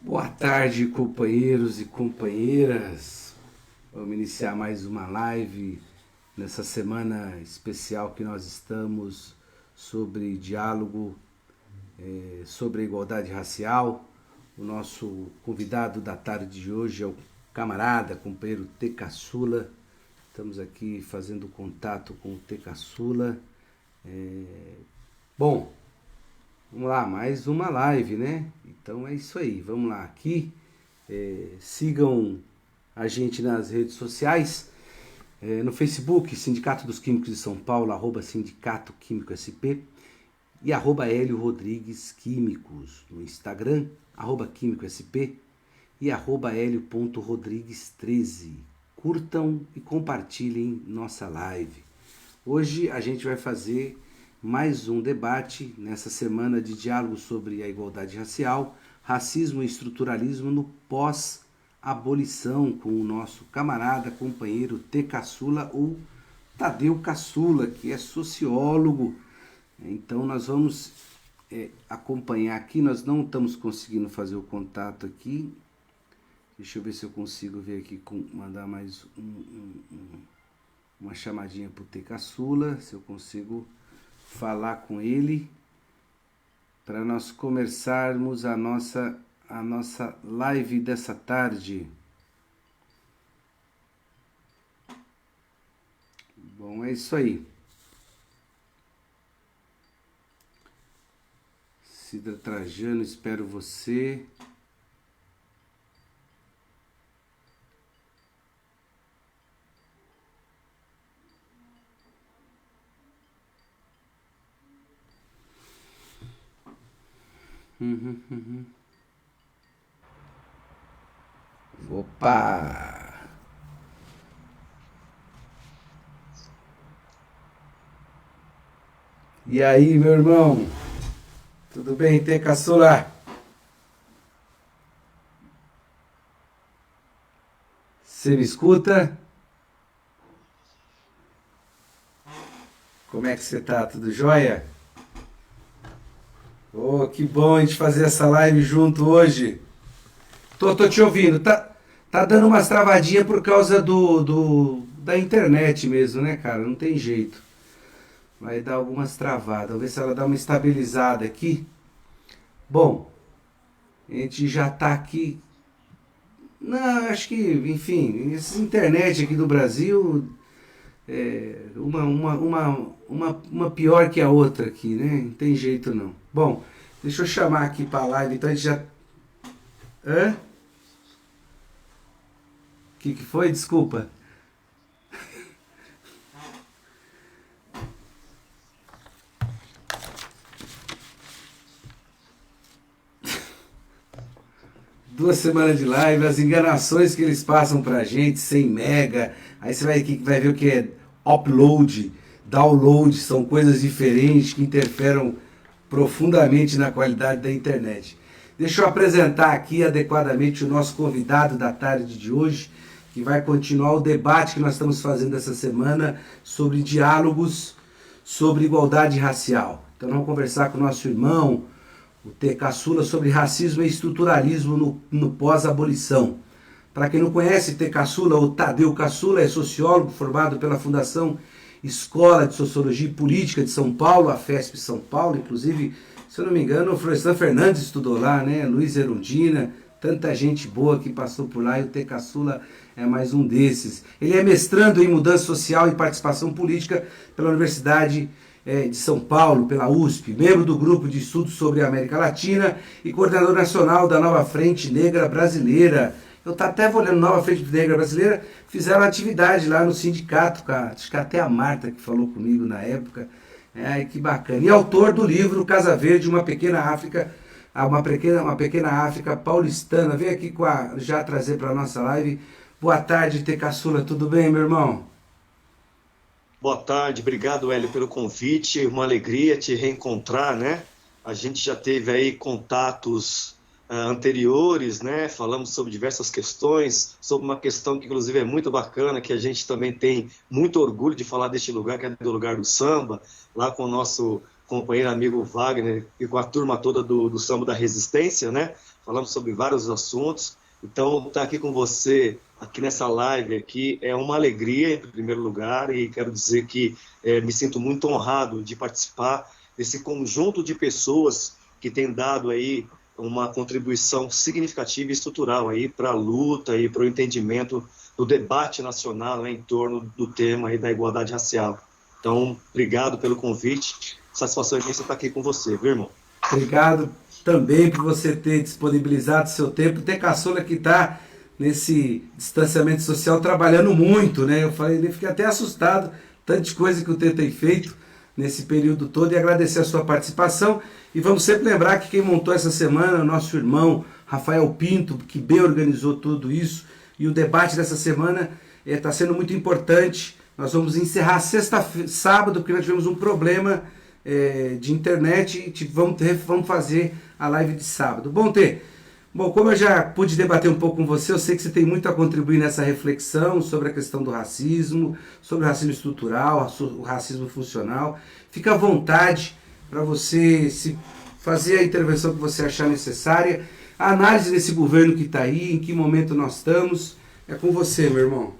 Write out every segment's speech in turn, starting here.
Boa tarde, companheiros e companheiras. Vamos iniciar mais uma live nessa semana especial que nós estamos sobre diálogo, sobre a igualdade racial. O nosso convidado da tarde de hoje é o camarada, companheiro T. Caçula. Estamos aqui fazendo contato com o T. Caçula. Bom, vamos lá, mais uma live, né? Então é isso aí, vamos lá aqui. Sigam a gente nas redes sociais. No Facebook, Sindicato dos Químicos de São Paulo, @Sindicato Químico SP. E @Hélio Rodrigues Químicos. No Instagram, @QuímicoSP e @Hélio.Rodrigues13. Curtam e compartilhem nossa live. Hoje a gente vai fazer mais um debate nessa semana de diálogo sobre a igualdade racial, racismo e estruturalismo no pós-abolição, com o nosso camarada, companheiro T. Caçula, ou Tadeu Caçula, que é sociólogo. Então nós vamos acompanhar aqui, nós não estamos conseguindo fazer o contato aqui. Deixa eu ver se eu consigo ver aqui, mandar mais uma chamadinha para o T. Caçula, se eu consigo falar com ele, para nós começarmos a nossa live dessa tarde. Bom, é isso aí. Cidra Trajano, espero você. Opa! E aí, meu irmão? Tudo bem, T. Caçula? Você me escuta? Como é que você tá? Tudo jóia? Oh, que bom a gente fazer essa live junto hoje. Tô te ouvindo. Tá dando umas travadinhas por causa da internet mesmo, né, cara? Não tem jeito. Vai dar algumas travadas. Vamos ver se ela dá uma estabilizada aqui. Bom, a gente já tá aqui. Não, acho que, enfim, essa internet aqui do Brasil uma pior que a outra aqui, né? Não tem jeito não. Bom, deixa eu chamar aqui pra live, então a gente já... Hã? O que foi? Desculpa. Duas semanas de live, as enganações que eles passam pra gente, 100 mega, aí você vai ver o que é upload, download, são coisas diferentes que interferem profundamente na qualidade da internet. Deixa eu apresentar aqui adequadamente o nosso convidado da tarde de hoje, que vai continuar o debate que nós estamos fazendo essa semana sobre diálogos sobre igualdade racial. Então vamos conversar com o nosso irmão, o T. Caçula, sobre racismo e estruturalismo no pós-abolição. Para quem não conhece, T. Caçula, ou Tadeu Caçula, é sociólogo formado pela Fundação Escola de Sociologia e Política de São Paulo, a FESP São Paulo, inclusive, se eu não me engano, o Florestan Fernandes estudou lá, né? Luiz Erundina, tanta gente boa que passou por lá, e o T. Caçula é mais um desses. Ele é mestrando em mudança social e participação política pela Universidade de São Paulo, pela USP, membro do Grupo de Estudos sobre a América Latina e coordenador nacional da Nova Frente Negra Brasileira. Eu até olhando Nova Frente Negra Brasileira, fizeram atividade lá no sindicato, acho que até a Marta que falou comigo na época. Que bacana. E autor do livro Casa Verde, uma pequena África paulistana. Vem aqui já trazer para a nossa live. Boa tarde, T. Caçula, tudo bem, meu irmão? Boa tarde, obrigado, Hélio, pelo convite. Uma alegria te reencontrar, né? A gente já teve aí contatos anteriores, né? Falamos sobre diversas questões, sobre uma questão que inclusive é muito bacana, que a gente também tem muito orgulho de falar deste lugar, que é do lugar do samba, lá com o nosso companheiro amigo Wagner e com a turma toda do Samba da Resistência, né? Falamos sobre vários assuntos. Então, estar aqui com você, aqui nessa live aqui, é uma alegria, em primeiro lugar, e quero dizer que me sinto muito honrado de participar desse conjunto de pessoas que tem dado aí uma contribuição significativa e estrutural aí para a luta e para o entendimento do debate nacional, né, em torno do tema aí da igualdade racial. Então, obrigado pelo convite, satisfação imensa estar aqui com você, viu, irmão? Obrigado também por você ter disponibilizado seu tempo, ter caçula que está nesse distanciamento social trabalhando muito, né? Eu fiquei até assustado, tanta coisa que o T tem feito nesse período todo, e agradecer a sua participação. E vamos sempre lembrar que quem montou essa semana é o nosso irmão Rafael Pinto, que bem organizou tudo isso, e o debate dessa semana está sendo muito importante. Nós vamos encerrar sábado, porque nós tivemos um problema de internet, e vamos fazer a live de sábado. Bom, como eu já pude debater um pouco com você, eu sei que você tem muito a contribuir nessa reflexão sobre a questão do racismo, sobre o racismo estrutural, o racismo funcional. Fica à vontade para você fazer a intervenção que você achar necessária. A análise desse governo que está aí, em que momento nós estamos, é com você, meu irmão.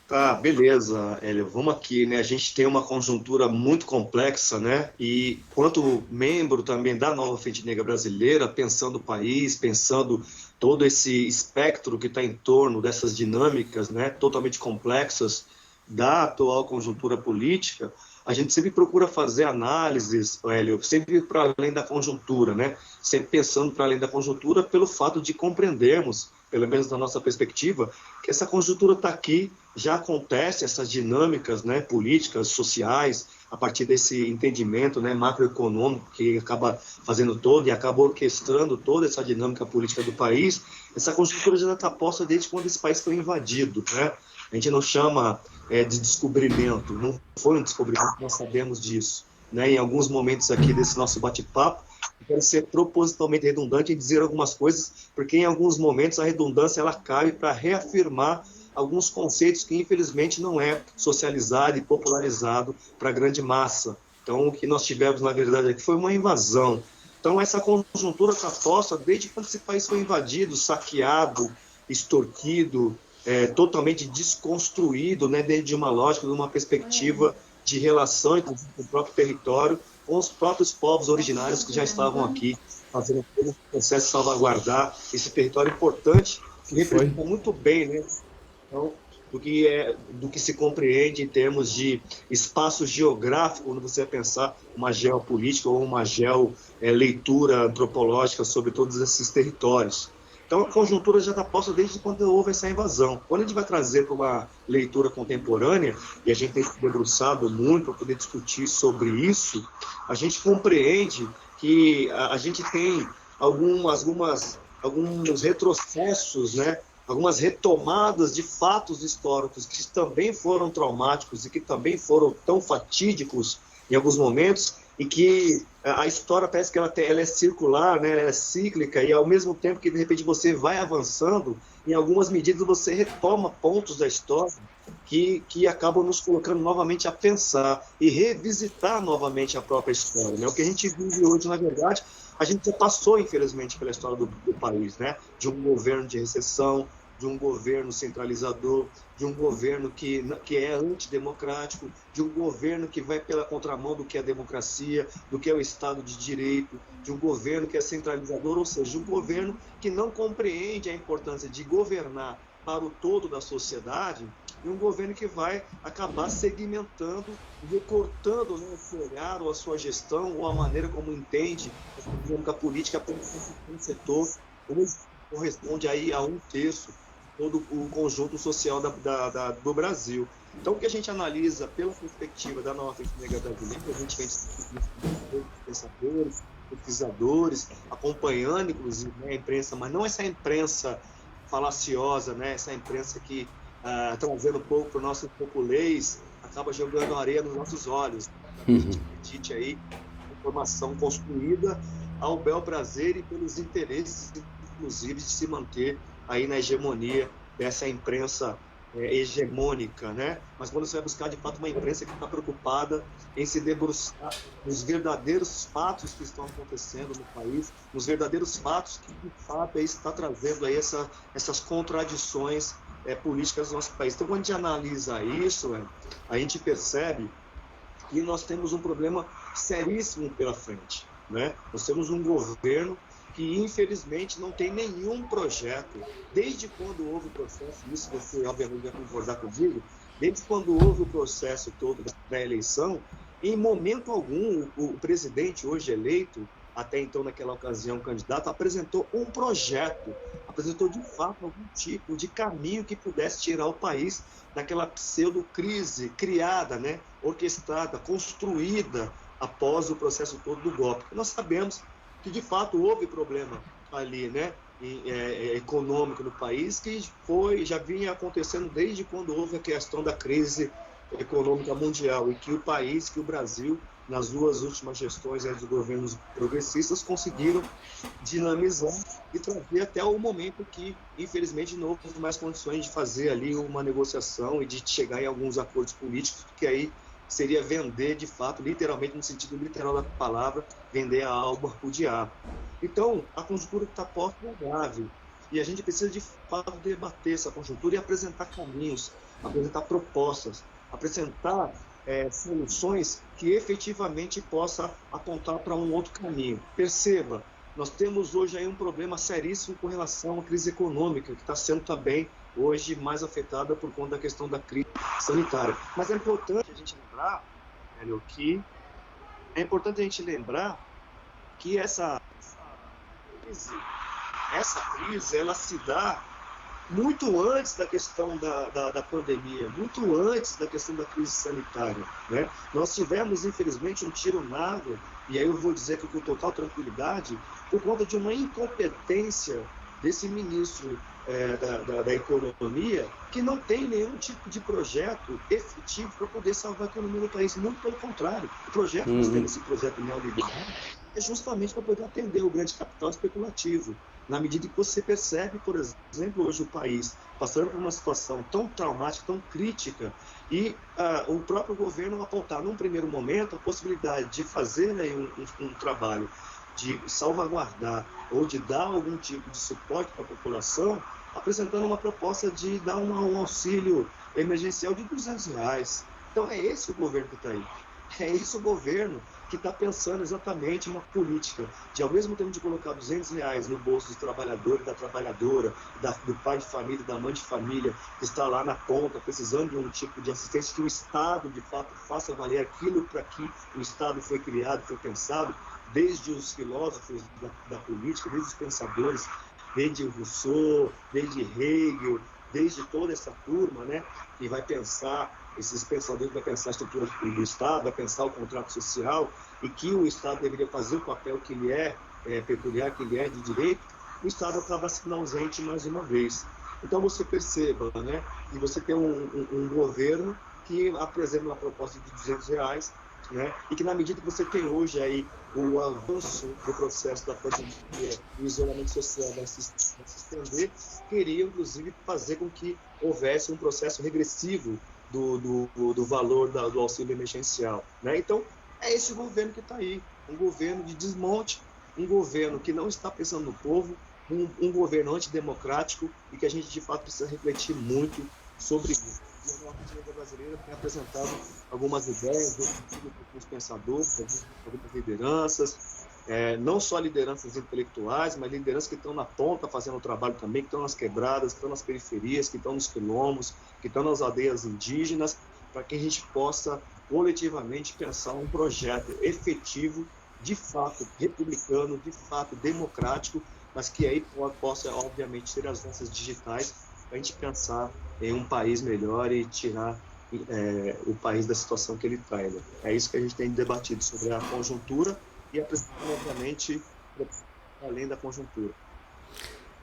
Tá, beleza, Hélio. Vamos aqui, né? A gente tem uma conjuntura muito complexa, né? E quanto membro também da Nova Frente Negra Brasileira, pensando o país, pensando todo esse espectro que está em torno dessas dinâmicas, né? Totalmente complexas da atual conjuntura política, a gente sempre procura fazer análises, Hélio, sempre para além da conjuntura, né? Sempre pensando para além da conjuntura pelo fato de compreendermos, pelo menos da nossa perspectiva, que essa conjuntura está aqui, já acontece, essas dinâmicas, né, políticas, sociais, a partir desse entendimento, né, macroeconômico que acaba fazendo todo e acaba orquestrando toda essa dinâmica política do país. Essa conjuntura já está posta desde quando esse país foi invadido, né? A gente não chama de descobrimento, não foi um descobrimento, nós sabemos disso, né? Em alguns momentos aqui desse nosso bate-papo, eu quero ser propositalmente redundante em dizer algumas coisas, porque em alguns momentos a redundância ela cabe para reafirmar alguns conceitos que infelizmente não é socializado e popularizado para a grande massa. Então o que nós tivemos na verdade aqui foi uma invasão. Então essa conjuntura está posta desde quando esse país foi invadido, saqueado, extorquido, totalmente desconstruído, né, dentro de uma lógica, de uma perspectiva de relação com o próprio território, com os próprios povos originários que já estavam aqui, fazendo todo o processo de salvaguardar esse território importante, que representa muito bem, né, então, do que se compreende em termos de espaço geográfico, quando você vai pensar uma geopolítica ou uma leitura antropológica sobre todos esses territórios. Então, a conjuntura já está posta desde quando houve essa invasão. Quando a gente vai trazer para uma leitura contemporânea, e a gente tem se debruçado muito para poder discutir sobre isso, a gente compreende que a gente tem alguns retrocessos, né? Algumas retomadas de fatos históricos que também foram traumáticos e que também foram tão fatídicos em alguns momentos, e que a história parece que ela é circular, né? Ela é cíclica, e ao mesmo tempo que de repente você vai avançando, em algumas medidas você retoma pontos da história que acabam nos colocando novamente a pensar e revisitar novamente a própria história, né? O que a gente vive hoje, na verdade, a gente já passou, infelizmente, pela história do país, né? De um governo de recessão, de um governo centralizador, de um governo que é antidemocrático, de um governo que vai pela contramão do que é a democracia, do que é o Estado de Direito, de um governo que é centralizador, ou seja, de um governo que não compreende a importância de governar para o todo da sociedade, e um governo que vai acabar segmentando, recortando, né, o seu olhar, ou a sua gestão, ou a maneira como entende a dinâmica política para um setor, hoje corresponde aí a 1/3 todo o conjunto social do Brasil. Então, o que a gente analisa pela perspectiva da Nova Frente Negra Brasileira, a gente vem pensadores, pesquisadores, acompanhando, inclusive, né, a imprensa, mas não essa imprensa falaciosa, né, essa imprensa que, trazendo um pouco para o nosso populês, acaba jogando areia nos nossos olhos. A gente acredite aí, informação construída ao bel prazer e pelos interesses, inclusive, de se manter aí na hegemonia dessa imprensa hegemônica, né? Mas quando você vai buscar, de fato, uma imprensa que está preocupada em se debruçar nos verdadeiros fatos que estão acontecendo no país, nos verdadeiros fatos que, de fato, está trazendo aí essas contradições políticas do nosso país. Então, quando a gente analisa isso, a gente percebe que nós temos um problema seríssimo pela frente, né? Nós temos um governo que, infelizmente, não tem nenhum projeto, desde quando houve o processo, isso você, obviamente, vai concordar comigo, desde quando houve o processo todo da pré-eleição, em momento algum, o presidente hoje eleito, até então, naquela ocasião, candidato, apresentou um projeto, apresentou, de fato, algum tipo de caminho que pudesse tirar o país daquela pseudo-crise criada, né, orquestrada, construída após o processo todo do golpe. Nós sabemos que, de fato, houve problema ali, né, econômico no país, que já vinha acontecendo desde quando houve a questão da crise econômica mundial, e que o país, que o Brasil, nas duas últimas gestões dos governos progressistas, conseguiram dinamizar e trazer até o momento que, infelizmente, não houve mais condições de fazer ali uma negociação e de chegar em alguns acordos políticos, que aí seria vender, de fato, literalmente, no sentido literal da palavra, vender a alma para o diabo. Então, a conjuntura que está posta é grave, e a gente precisa, de fato, debater essa conjuntura e apresentar caminhos, apresentar propostas, apresentar soluções que efetivamente possa apontar para um outro caminho. Perceba, nós temos hoje aí um problema seríssimo com relação à crise econômica, que está sendo também hoje mais afetada por conta da questão da crise sanitária. Mas é importante a gente lembrar, Hélio, que essa crise ela se dá muito antes da questão da pandemia, muito antes da questão da crise sanitária, né? Nós tivemos, infelizmente, um tiro na água, e aí eu vou dizer que com total tranquilidade, por conta de uma incompetência desse ministro da Economia, que não tem nenhum tipo de projeto efetivo para poder salvar a economia do país. Muito pelo contrário, o projeto, nós temos esse projeto neoliberal, é justamente para poder atender o grande capital especulativo. Na medida que você percebe, por exemplo, hoje o país passando por uma situação tão traumática, tão crítica, e o próprio governo apontar, num primeiro momento, a possibilidade de fazer aí um trabalho de salvaguardar ou de dar algum tipo de suporte para a população, apresentando uma proposta de dar um auxílio emergencial de R$ 200. Então é esse o governo que está aí. É esse o governo que está pensando exatamente uma política de, ao mesmo tempo de colocar R$ 200 no bolso do trabalhador e da trabalhadora, do pai de família, da mãe de família, que está lá na ponta, precisando de um tipo de assistência, que o Estado, de fato, faça valer aquilo para que o Estado foi criado, foi pensado, desde os filósofos da política, desde os pensadores, desde Rousseau, desde Hegel, desde toda essa turma, né, que vai pensar, esses pensadores vai pensar a estrutura do Estado, vai pensar o contrato social, e que o Estado deveria fazer o papel que ele peculiar, que ele é de direito, o Estado acaba sendo ausente mais uma vez. Então você perceba, né, que você tem um governo que apresenta uma proposta de R$ 200, né, e que na medida que você tem hoje aí o avanço do processo da pandemia, o isolamento social vai se estender, queria inclusive fazer com que houvesse um processo regressivo do valor do auxílio emergencial, né? Então, é esse governo que está aí, um governo de desmonte, um governo que não está pensando no povo, um governo antidemocrático, e que a gente, de fato, precisa refletir muito sobre isso. E a nossa direita brasileira tem apresentado algumas ideias, alguns pensadores, algumas lideranças, não só lideranças intelectuais, mas lideranças que estão na ponta fazendo o trabalho também, que estão nas quebradas, que estão nas periferias, que estão nos quilombos, que estão nas aldeias indígenas, para que a gente possa coletivamente pensar um projeto efetivo, de fato republicano, de fato democrático, mas que aí possa, obviamente, ser as nossas digitais, para a gente pensar em um país melhor e tirar o país da situação que ele está. É isso que a gente tem debatido sobre a conjuntura e apresentando, obviamente, além da conjuntura.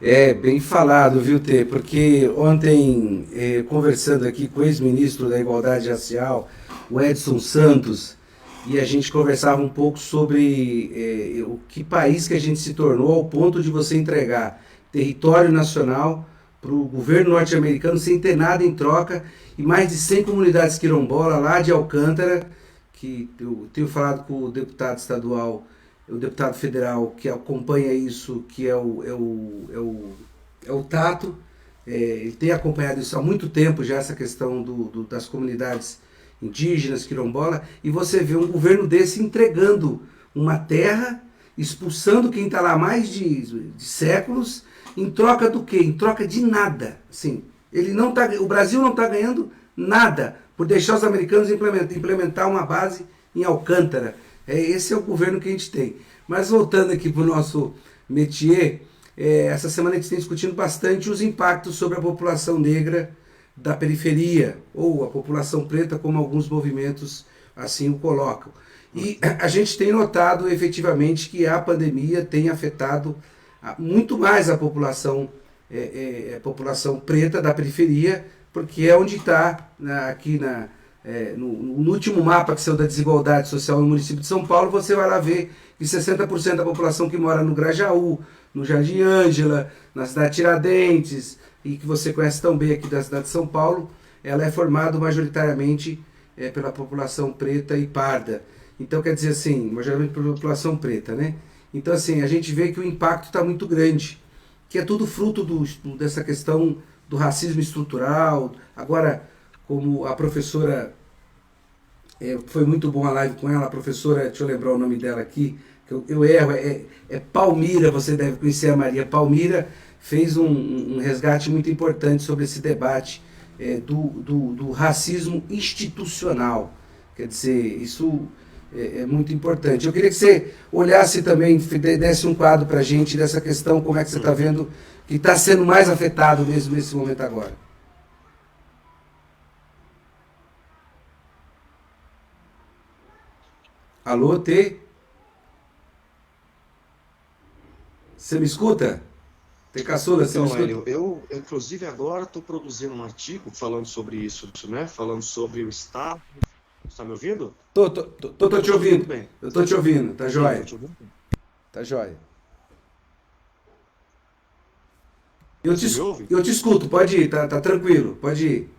É, bem falado, viu, Tê? Porque ontem, conversando aqui com o ex-ministro da Igualdade Racial, o Edson Santos, e a gente conversava um pouco sobre o que país que a gente se tornou ao ponto de você entregar território nacional o governo norte-americano sem ter nada em troca, e mais de 100 comunidades quilombolas lá de Alcântara, que eu tenho falado com o deputado estadual, o deputado federal que acompanha isso, que é o Tato. Ele tem acompanhado isso há muito tempo já, essa questão das comunidades indígenas, quilombolas, e você vê um governo desse entregando uma terra, expulsando quem está lá há mais de séculos, em troca do quê? Em troca de nada. Assim, o Brasil não está ganhando nada por deixar os americanos implementar uma base em Alcântara. Esse é o governo que a gente tem. Mas voltando aqui para o nosso métier, essa semana a gente tem discutindo bastante os impactos sobre a população negra da periferia, ou a população preta, como alguns movimentos assim o colocam. E a gente tem notado efetivamente que a pandemia tem afetado muito mais a população preta da periferia, porque é onde está, aqui no último mapa que saiu da desigualdade social no município de São Paulo, você vai lá ver que 60% da população que mora no Grajaú, no Jardim Ângela, na cidade de Tiradentes, e que você conhece tão bem aqui da cidade de São Paulo, ela é formada majoritariamente pela população preta e parda. Então, quer dizer assim, majoritariamente pela população preta, né? Então, assim, a gente vê que o impacto está muito grande, que é tudo fruto dessa questão do racismo estrutural. Agora, como a professora, foi muito bom a live com ela, a professora, deixa eu lembrar o nome dela aqui, que eu erro, é Palmira, você deve conhecer a Maria Palmira, fez um resgate muito importante sobre esse debate do racismo institucional. Quer dizer, isso é muito importante. Eu queria que você olhasse também, desse um quadro para a gente dessa questão, como é que você está vendo que está sendo mais afetado mesmo nesse momento agora. Alô, T? Você me escuta? Tem caçula, você me Então, escuta? Hélio, eu inclusive agora estou produzindo um artigo falando sobre isso, né? Falando sobre o Estado. Está me ouvindo? Tô te Estou ouvindo ouvindo. bem. Eu tô te ouvindo, tá Sim, estou jóia? te ouvindo bem. Tá jóia. Você me ouve? Eu te escuto, pode ir, tá tranquilo, pode ir.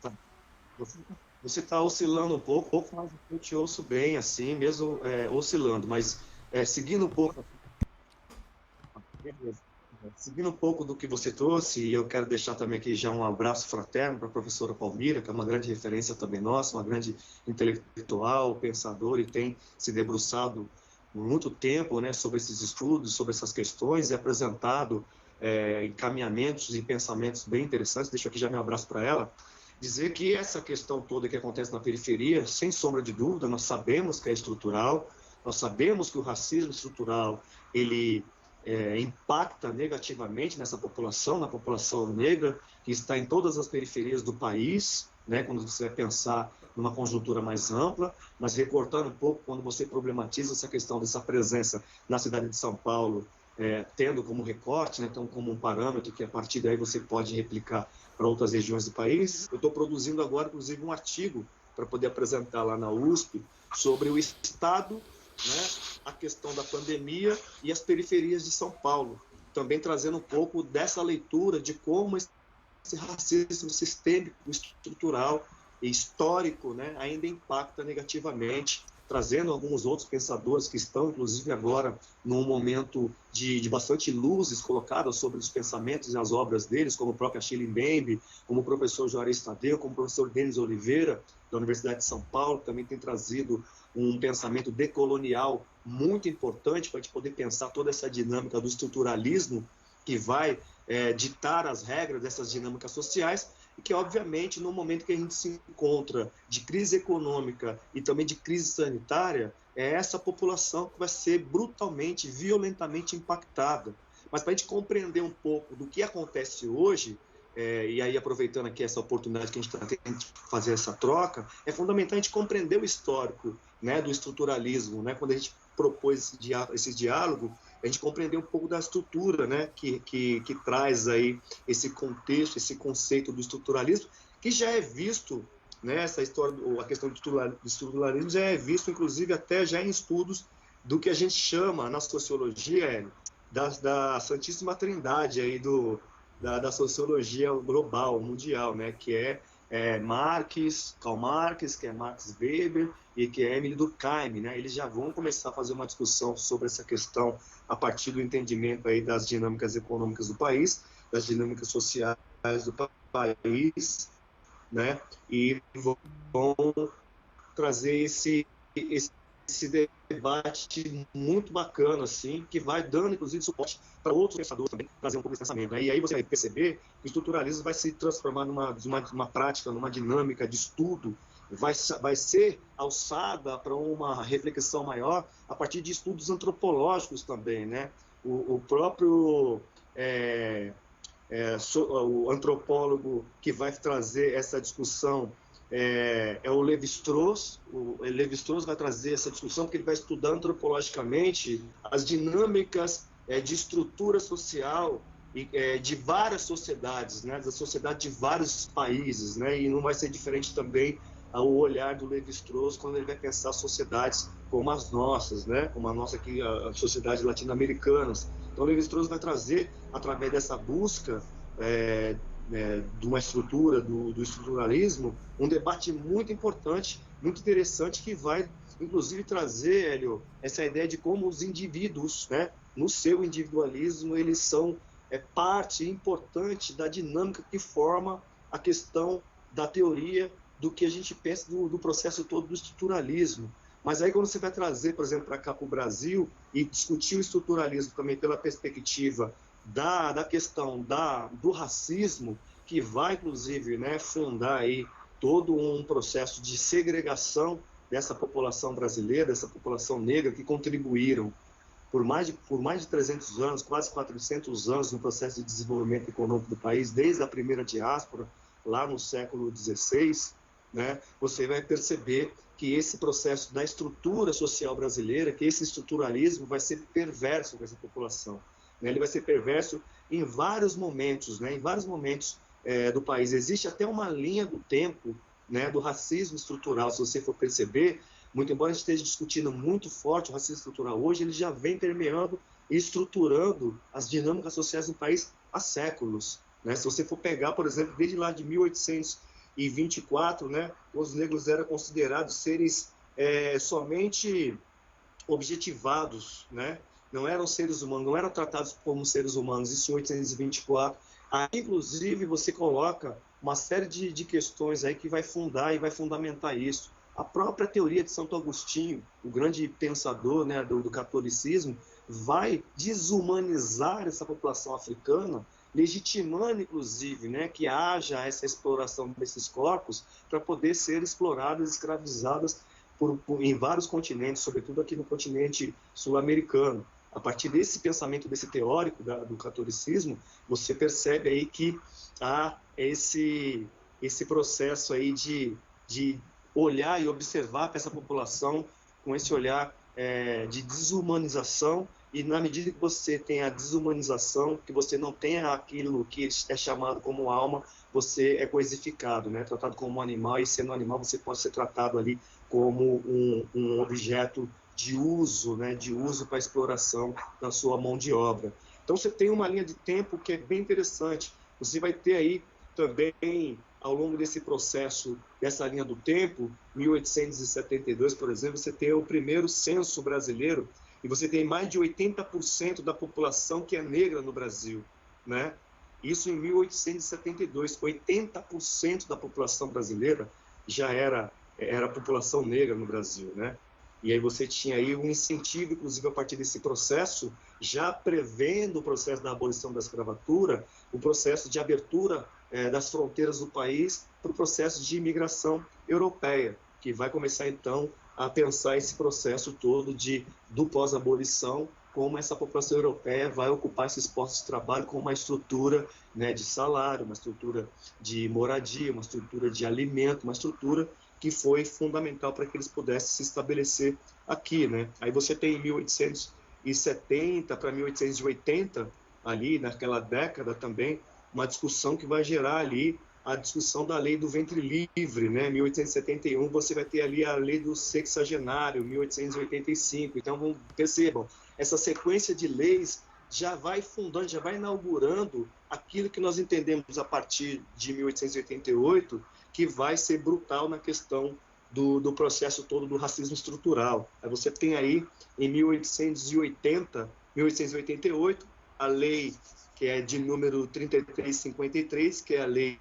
Tá. Você está oscilando um pouco, mas eu te ouço bem, assim, mesmo oscilando, mas seguindo um pouco. Beleza. Seguindo um pouco do que você trouxe, e eu quero deixar também aqui já um abraço fraterno para a professora Palmira, que é uma grande referência também nossa, uma grande intelectual, pensadora, e tem se debruçado por muito tempo, né, sobre esses estudos, sobre essas questões, e apresentado encaminhamentos e pensamentos bem interessantes. Deixo aqui já meu abraço para ela. Dizer que essa questão toda que acontece na periferia, sem sombra de dúvida, nós sabemos que é estrutural, nós sabemos que o racismo estrutural, ele impacta negativamente nessa população, na população negra, que está em todas as periferias do país, né, quando você vai pensar numa conjuntura mais ampla, mas recortando um pouco quando você problematiza essa questão dessa presença na cidade de São Paulo, tendo como recorte, né, então como um parâmetro que a partir daí você pode replicar para outras regiões do país. Eu estou produzindo agora, inclusive, um artigo para poder apresentar lá na USP sobre o Estado, né, a questão da pandemia e as periferias de São Paulo, também trazendo um pouco dessa leitura de como esse racismo sistêmico, estrutural e histórico, né, ainda impacta negativamente, trazendo alguns outros pensadores que estão, inclusive agora, num momento de bastante luzes colocadas sobre os pensamentos e as obras deles, como o próprio Achille Mbembe, como o professor Juarez Tadeu, como o professor Denis Oliveira, da Universidade de São Paulo, que também tem trazido um pensamento decolonial muito importante para a gente poder pensar toda essa dinâmica do estruturalismo que vai ditar as regras dessas dinâmicas sociais e que, obviamente, no momento que a gente se encontra de crise econômica e também de crise sanitária, é essa população que vai ser brutalmente, violentamente impactada. Mas para a gente compreender um pouco do que acontece hoje, e aí aproveitando aqui essa oportunidade que a gente está tendo de fazer essa troca, é fundamental a gente compreender o histórico, né, do estruturalismo, né, quando a gente propôs esse diálogo, a gente compreender um pouco da estrutura, né, que traz aí esse contexto, esse conceito do estruturalismo, que já é visto, né, essa história, a questão do estruturalismo já é visto, inclusive, até já em estudos do que a gente chama, na sociologia, da Santíssima Trindade aí da sociologia global, mundial, né? Que é Karl Marx, que é Max Weber e que é Emile Durkheim, né? Eles já vão começar a fazer uma discussão sobre essa questão a partir do entendimento aí das dinâmicas econômicas do país, das dinâmicas sociais do país, né? E vão trazer esse debate muito bacana, assim, que vai dando, inclusive, suporte para outros pensadores também trazer um pouco desse pensamento, né? E aí você vai perceber que o estruturalismo vai se transformar numa prática, numa dinâmica de estudo, vai ser alçada para uma reflexão maior a partir de estudos antropológicos também, né? O próprio o antropólogo que vai trazer essa discussão é o Levi-Strauss. O Levi-Strauss vai trazer essa discussão porque ele vai estudar antropologicamente as dinâmicas de estrutura social de várias sociedades, né, da sociedade de vários países, né, e não vai ser diferente também o olhar do Levi-Strauss quando ele vai pensar sociedades como as nossas, né, como a nossa aqui, a sociedade latino-americanas. Então, o Levi-Strauss vai trazer, através dessa busca de uma estrutura, do estruturalismo, um debate muito importante, muito interessante, que vai, inclusive, trazer, Hélio, essa ideia de como os indivíduos, né, no seu individualismo, eles são parte importante da dinâmica que forma a questão da teoria do que a gente pensa do processo todo do estruturalismo. Mas aí quando você vai trazer, por exemplo, para cá para o Brasil e discutir o estruturalismo também pela perspectiva da questão do racismo, que vai, inclusive, né, fundar aí todo um processo de segregação dessa população brasileira, dessa população negra, que contribuíram por mais de 300 anos, quase 400 anos no processo de desenvolvimento econômico do país, desde a primeira diáspora, lá no século XVI, né, você vai perceber que esse processo da estrutura social brasileira, que esse estruturalismo vai ser perverso com essa população. Né, ele vai ser perverso em vários momentos, né, em vários momentos do país. Existe até uma linha do tempo, né, do racismo estrutural, se você for perceber, muito embora a gente esteja discutindo muito forte o racismo estrutural hoje, ele já vem permeando e estruturando as dinâmicas sociais do país há séculos. Né? Se você for pegar, por exemplo, desde lá de 1824, né, os negros eram considerados seres somente objetivados, né? Não eram seres humanos, não eram tratados como seres humanos, isso em 1824. Aí, inclusive, você coloca uma série de questões aí que vai fundar e vai fundamentar isso. A própria teoria de Santo Agostinho, o grande pensador, né, do catolicismo, vai desumanizar essa população africana, legitimando, inclusive, né, que haja essa exploração desses corpos para poder ser exploradas, escravizadas em vários continentes, sobretudo aqui no continente sul-americano. A partir desse pensamento, desse teórico do catolicismo, você percebe aí que há esse processo aí de olhar e observar para essa população com esse olhar de desumanização, e na medida que você tem a desumanização, que você não tem aquilo que é chamado como alma, você é coisificado, né? Tratado como um animal, e sendo um animal você pode ser tratado ali como um objeto de uso, né? De uso para exploração da sua mão de obra. Então você tem uma linha de tempo que é bem interessante. Você vai ter aí também, ao longo desse processo, dessa linha do tempo, 1872, por exemplo, você tem o primeiro censo brasileiro, e você tem mais de 80% da população que é negra no Brasil, né? Isso em 1872, 80% da população brasileira já era população negra no Brasil, né? E aí você tinha aí um incentivo, inclusive, a partir desse processo, já prevendo o processo da abolição da escravatura, o processo de abertura das fronteiras do país para o processo de imigração europeia, que vai começar, então, a pensar esse processo todo do pós-abolição, como essa população europeia vai ocupar esses postos de trabalho com uma estrutura, né, de salário, uma estrutura de moradia, uma estrutura de alimento, uma estrutura que foi fundamental para que eles pudessem se estabelecer aqui, né? Aí você tem em 1870 para 1880, ali naquela década também, uma discussão que vai gerar ali a discussão da lei do ventre livre, né? 1871 você vai ter ali a lei do sexagenário, 1885. Então percebam, essa sequência de leis já vai fundando, já vai inaugurando aquilo que nós entendemos a partir de 1888, que vai ser brutal na questão do processo todo do racismo estrutural. Você tem aí, em 1888, a lei que é de número 3353, que é a lei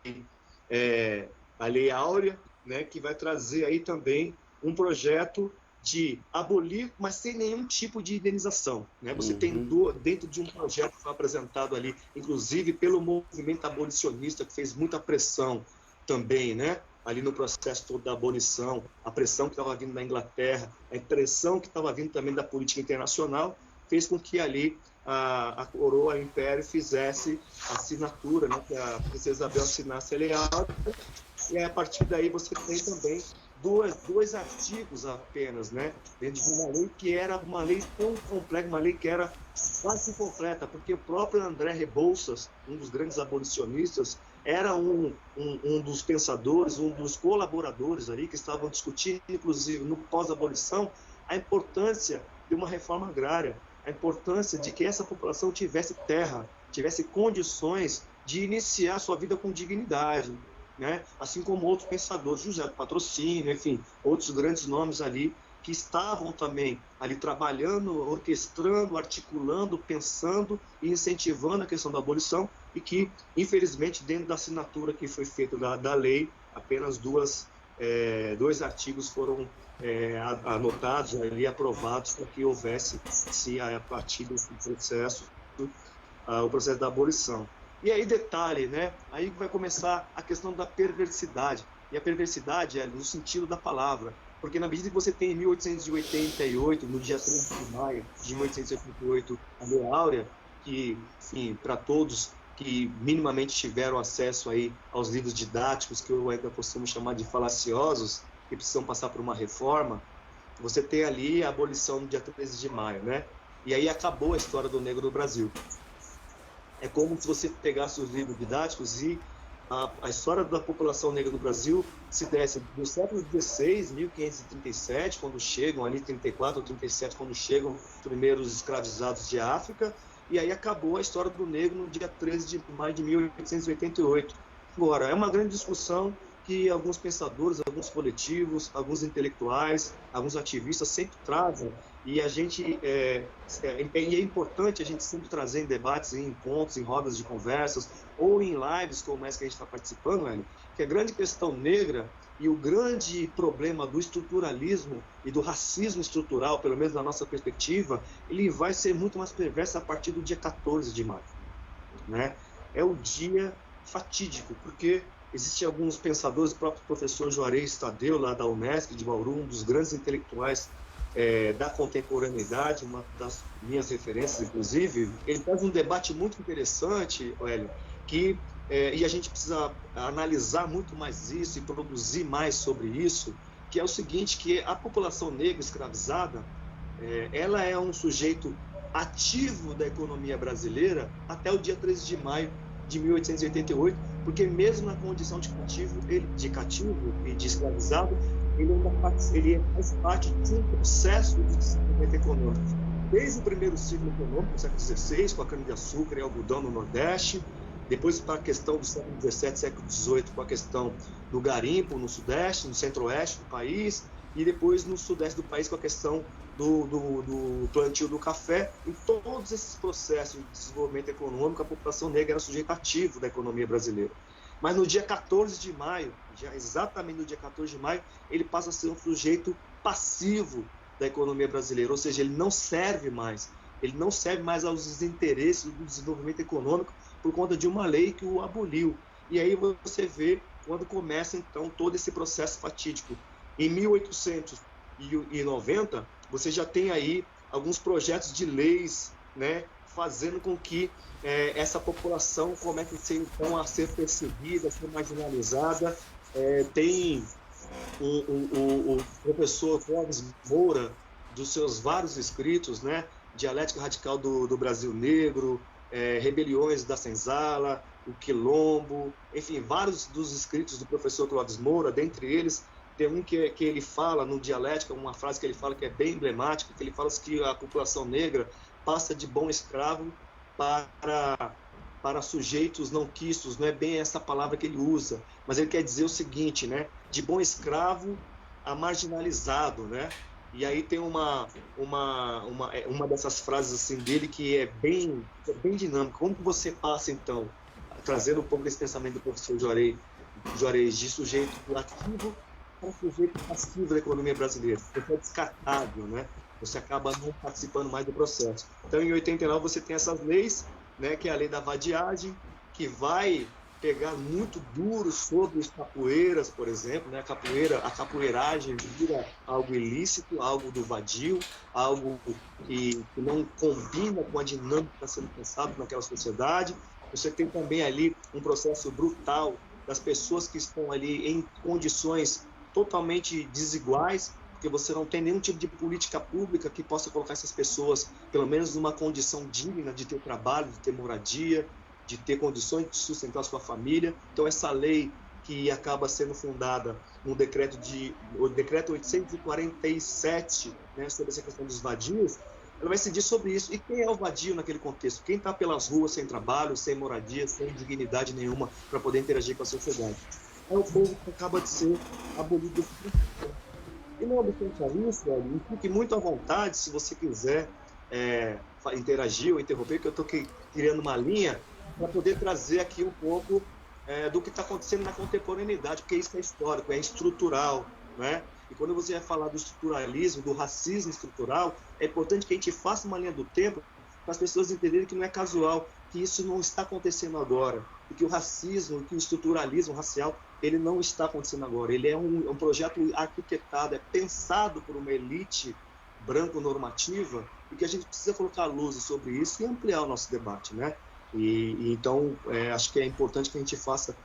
áurea, né, que vai trazer aí também um projeto de abolir, mas sem nenhum tipo de indenização. Né? Você tem dentro de um projeto que foi apresentado ali, inclusive pelo movimento abolicionista, que fez muita pressão também, né? Ali no processo todo da abolição, a pressão que estava vindo da Inglaterra, a pressão que estava vindo também da política internacional, fez com que ali a coroa, o império, fizesse a assinatura, né? Que a princesa Isabel assinasse a lei áurea, e a partir daí você tem também dois artigos apenas, né, dentro de uma lei que era uma lei tão complexa, uma lei que era quase completa, porque o próprio André Rebouças, um dos grandes abolicionistas, era um dos pensadores, um dos colaboradores ali que estavam discutindo, inclusive no pós-abolição, a importância de uma reforma agrária, a importância de que essa população tivesse terra, tivesse condições de iniciar sua vida com dignidade, né? Assim como outros pensadores, José do Patrocínio, enfim, outros grandes nomes ali que estavam também ali trabalhando, orquestrando, articulando, pensando e incentivando a questão da abolição, e que, infelizmente, dentro da assinatura que foi feita da lei, apenas dois artigos foram anotados ali, aprovados, para que houvesse, se a partir desse processo, o processo da abolição. E aí, detalhe, né? Aí vai começar a questão da perversidade. E a perversidade é no sentido da palavra. Porque na medida que você tem em 1888, no dia 30 de maio de 1888, a Lei Áurea, que, enfim, para todos que minimamente tiveram acesso aí aos livros didáticos, que eu ainda costumo chamar de falaciosos, que precisam passar por uma reforma, você tem ali a abolição no dia 13 de maio, né? E aí acabou a história do negro no Brasil. É como se você pegasse os livros didáticos e a história da população negra do Brasil se desse do século XVI, 1537, quando chegam ali, 34 ou 37, quando chegam os primeiros escravizados de África, e aí acabou a história do negro no dia 13 de maio de 1888. Agora, é uma grande discussão que alguns pensadores, alguns coletivos, alguns intelectuais, alguns ativistas sempre trazem, e a gente é importante a gente sempre trazer em debates, em encontros, em rodas de conversas, ou em lives como essa que a gente está participando, Hélio, que a grande questão negra e o grande problema do estruturalismo e do racismo estrutural, pelo menos na nossa perspectiva, ele vai ser muito mais perverso a partir do dia 14 de maio. Né? É o dia fatídico, porque existem alguns pensadores, o próprio professor Juarez Tadeu, lá da Unesp de Bauru, um dos grandes intelectuais da contemporaneidade, uma das minhas referências, inclusive, ele faz um debate muito interessante, Hélio, e a gente precisa analisar muito mais isso e produzir mais sobre isso, que é o seguinte, que a população negra escravizada, ela é um sujeito ativo da economia brasileira até o dia 13 de maio de 1888, porque mesmo na condição de cativo e de escravizado, ele faz parte de um processo de desenvolvimento econômico. Desde o primeiro ciclo econômico, no século XVI, com a cana-de-açúcar e algodão no Nordeste, depois para a questão do século XVII, século XVIII, com a questão do garimpo no Sudeste, no Centro-Oeste do país, e depois no Sudeste do país com a questão do plantio do café. Em todos esses processos de desenvolvimento econômico, a população negra era sujeito ativo da economia brasileira. Mas no dia 14 de maio, exatamente no dia 14 de maio, ele passa a ser um sujeito passivo da economia brasileira, ou seja, ele não serve mais aos interesses do desenvolvimento econômico por conta de uma lei que o aboliu. E aí você vê quando começa, então, todo esse processo fatídico. Em 1890, você já tem aí alguns projetos de leis, né, fazendo com que essa população comece então, a ser perseguida, a ser marginalizada. Tem o professor Clóvis Moura, dos seus vários escritos, né, Dialética Radical do Brasil Negro, Rebeliões da Senzala, o Quilombo, enfim, vários dos escritos do professor Clóvis Moura, dentre eles, tem um que ele fala no Dialética, uma frase que ele fala que é bem emblemática, que ele fala que a população negra passa de bom escravo para, para sujeitos não quistos, não é bem essa palavra que ele usa, mas ele quer dizer o seguinte, né? De bom escravo a marginalizado, né? E aí tem uma dessas frases assim dele que é bem dinâmica. Como que você passa, então, trazendo um pouco desse pensamento do professor Juarez, de sujeito ativo para sujeito passivo da economia brasileira? Você é descartável, né? Você acaba não participando mais do processo. Então, em 89, você tem essas leis, né, que é a lei da vadiagem, que vai pegar muito duro sobre os capoeiras, por exemplo, né? A capoeiragem vira algo ilícito, algo do vadio, algo que não combina com a dinâmica que está sendo pensada naquela sociedade. Você tem também ali um processo brutal das pessoas que estão ali em condições totalmente desiguais, porque você não tem nenhum tipo de política pública que possa colocar essas pessoas, pelo menos, numa condição digna de ter trabalho, de ter moradia, de ter condições de sustentar a sua família. Então, essa lei que acaba sendo fundada no o decreto 847, né, sobre essa questão dos vadios, ela vai incidir sobre isso. E quem é o vadio naquele contexto? Quem está pelas ruas sem trabalho, sem moradia, sem dignidade nenhuma para poder interagir com a sociedade? É o povo que acaba de ser abolido desse princípio. E não obstante a isso, Hélio, fique muito à vontade, se você quiser interagir ou interromper, que eu estou criando uma linha para poder trazer aqui um pouco do que está acontecendo na contemporaneidade, porque isso é histórico, é estrutural, né? E quando você vai falar do estruturalismo, do racismo estrutural, é importante que a gente faça uma linha do tempo para as pessoas entenderem que não é casual, que isso não está acontecendo agora, e que o racismo, que o estruturalismo racial, ele não está acontecendo agora. Ele é um projeto arquitetado, é pensado por uma elite branco-normativa, e que a gente precisa colocar luz sobre isso e ampliar o nosso debate, né? Então, acho que é importante que a gente faça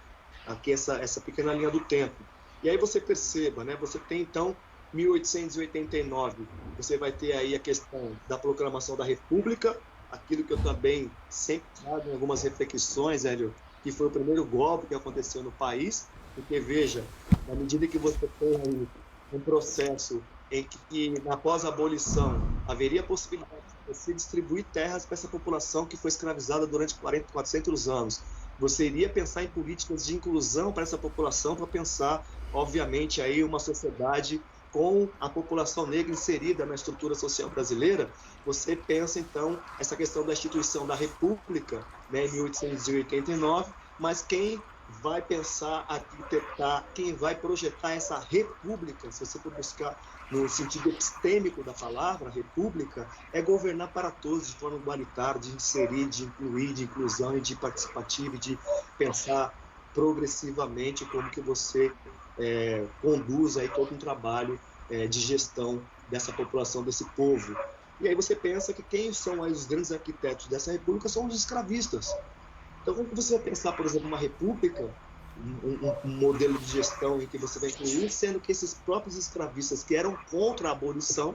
aqui essa pequena linha do tempo. E aí você perceba, né? Você tem, então, 1889, você vai ter aí a questão da proclamação da República, aquilo que eu também sempre trago em algumas reflexões, Hélio, que foi o primeiro golpe que aconteceu no país, porque, veja, na medida que você tem aí um processo em que, após a abolição, haveria a possibilidade de você distribuir terras para essa população que foi escravizada durante 400 anos. Você iria pensar em políticas de inclusão para essa população, para pensar, obviamente, aí uma sociedade com a população negra inserida na estrutura social brasileira. Você pensa, então, essa questão da instituição da República, né, em 1889, mas quem vai pensar, arquitetar, quem vai projetar essa república, se você for buscar no sentido epistêmico da palavra, república, é governar para todos de forma igualitária, de inserir, de incluir, de inclusão e de participativa, e de pensar progressivamente como que você conduz aí todo um trabalho de gestão dessa população, desse povo. E aí você pensa que quem são aí os grandes arquitetos dessa república são os escravistas. Então, como você vai pensar, por exemplo, uma república, um modelo de gestão em que você vai incluir, sendo que esses próprios escravistas que eram contra a abolição,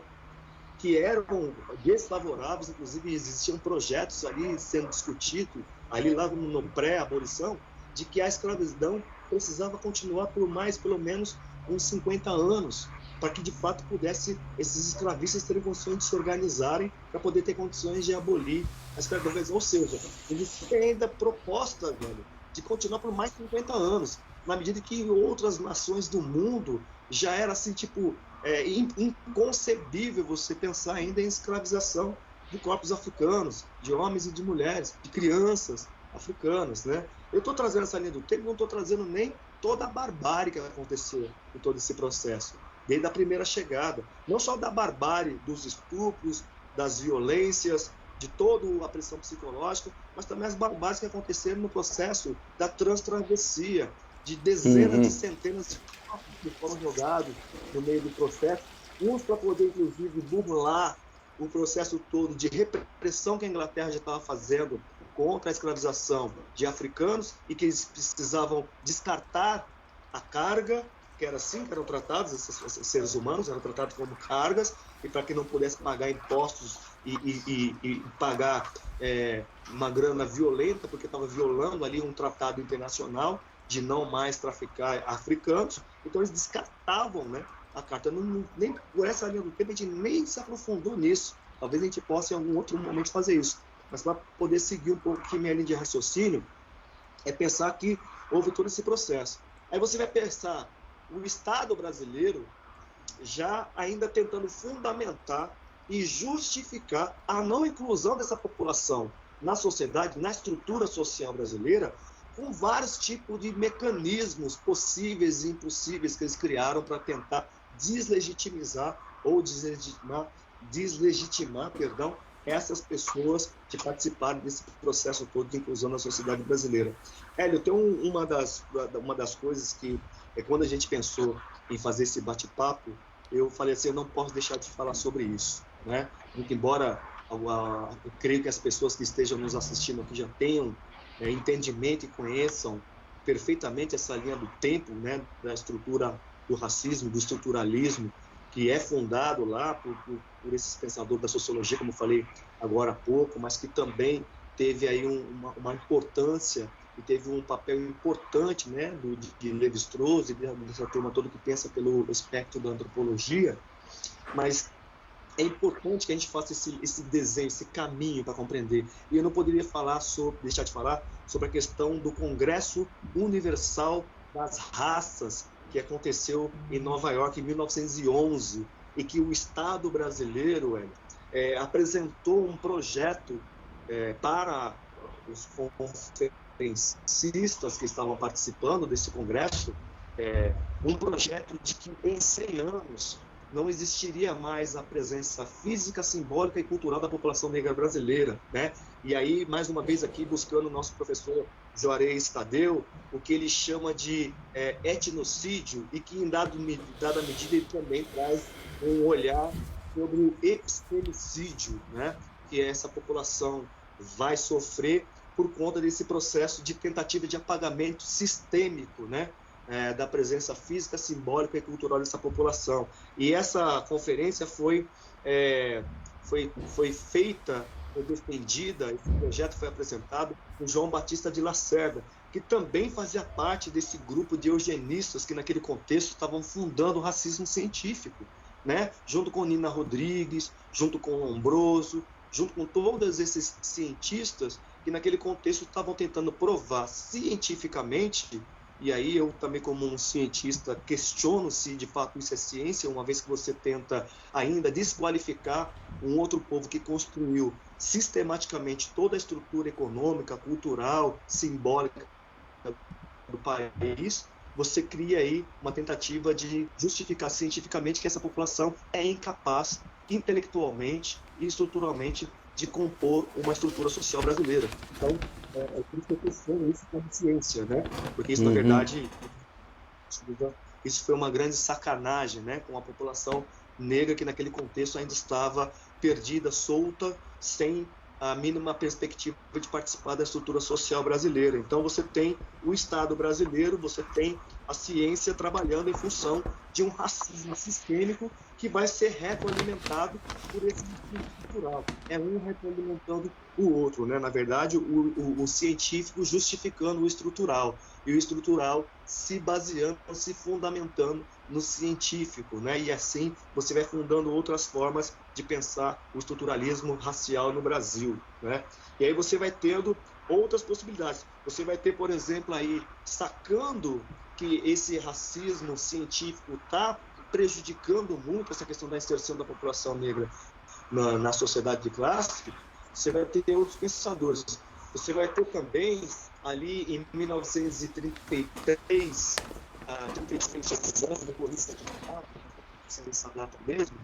que eram desfavoráveis, inclusive existiam projetos ali sendo discutidos, ali lá no pré-abolição, de que a escravidão precisava continuar por mais, pelo menos, uns 50 anos, para que, de fato, pudesse esses escravistas terem condições de se organizarem para poder ter condições de abolir a escravidão. Ou seja, existia ainda proposta, velho, de continuar por mais de 50 anos, na medida que em outras nações do mundo já era assim, tipo, inconcebível você pensar ainda em escravização de corpos africanos, de homens e de mulheres, de crianças africanas, né? Eu estou trazendo essa linha do tempo, não estou trazendo nem toda a barbárie que aconteceu em todo esse processo, desde a primeira chegada, não só da barbárie, dos estupros, das violências, de toda a pressão psicológica, mas também as barbáries que aconteceram no processo da transtravessia, de dezenas de centenas de corpos que foram jogados no meio do processo, uns para poder, inclusive, burlar o processo todo de repressão que a Inglaterra já estava fazendo contra a escravização de africanos, e que eles precisavam descartar a carga, que era assim que eram tratados, esses seres humanos eram tratados como cargas, e para que não pudesse pagar impostos e pagar uma grana violenta, porque estava violando ali um tratado internacional de não mais traficar africanos. Então eles descartavam, né, a carta. Nem por essa linha do tempo a gente nem se aprofundou nisso. Talvez a gente possa em algum outro momento fazer isso. mas para poder seguir um pouco aqui minha linha de raciocínio, é pensar que houve todo esse processo. Aí você vai pensar o Estado brasileiro já ainda tentando fundamentar e justificar a não inclusão dessa população na sociedade, na estrutura social brasileira, com vários tipos de mecanismos possíveis e impossíveis que eles criaram para tentar deslegitimizar ou deslegitimar, essas pessoas que participaram desse processo todo de inclusão na sociedade brasileira. Hélio, tem uma das coisas que, quando a gente pensou em fazer esse bate-papo, eu falei assim, eu não posso deixar de falar sobre isso, né? Muito embora eu creio que as pessoas que estejam nos assistindo aqui já tenham entendimento e conheçam perfeitamente essa linha do tempo, né, da estrutura do racismo, do estruturalismo, que é fundado lá por esses pensadores da sociologia, como eu falei agora há pouco, mas que também teve aí uma importância e teve um papel importante, né, de Lévi-Strauss e dessa turma toda que pensa pelo espectro da antropologia, mas é importante que a gente faça esse desenho, esse caminho para compreender. E eu não poderia deixar de falar sobre a questão do Congresso Universal das Raças, que aconteceu em Nova York em 1911, e que o Estado brasileiro apresentou um projeto para os conferencistas que estavam participando desse congresso, um projeto de que em 100 anos não existiria mais a presença física, simbólica e cultural da população negra brasileira, né? E aí, mais uma vez aqui, buscando o nosso professor Juarez Tadeu, o que ele chama de etnocídio, e que, em dada medida, ele também traz um olhar sobre o epistemicídio, né? Que essa população vai sofrer por conta desse processo de tentativa de apagamento sistêmico, né? Da presença física, simbólica e cultural dessa população. E essa conferência foi feita, foi defendida, esse projeto foi apresentado por João Batista de Lacerda, que também fazia parte desse grupo de eugenistas que naquele contexto estavam fundando o racismo científico, né? Junto com Nina Rodrigues, junto com Lombroso, junto com todos esses cientistas que naquele contexto estavam tentando provar cientificamente. E aí eu também, como um cientista, questiono se de fato isso é ciência, uma vez que você tenta ainda desqualificar um outro povo que construiu sistematicamente toda a estrutura econômica, cultural, simbólica do país. Você cria aí uma tentativa de justificar cientificamente que essa população é incapaz intelectualmente e estruturalmente de compor uma estrutura social brasileira. Então, por isso que eu questiono isso como ciência, né? Porque isso, na verdade, isso foi uma grande sacanagem, né? Com a população negra que naquele contexto ainda estava perdida, solta, sem a mínima perspectiva de participar da estrutura social brasileira. Então, você tem o Estado brasileiro, você tem a ciência trabalhando em função de um racismo sistêmico que vai ser retroalimentado por esse discurso cultural. É um retroalimentando o outro, né? Na verdade, o científico justificando o estrutural, e o estrutural se baseando, se fundamentando no científico, né? E assim você vai fundando outras formas de pensar o estruturalismo racial no Brasil, né? E aí você vai tendo outras possibilidades. Você vai ter, por exemplo, aí, sacando que esse racismo científico está prejudicando muito essa questão da inserção da população negra na sociedade de classe, você vai ter outros pensadores. Você vai ter também, ali em 1933, essa data mesmo,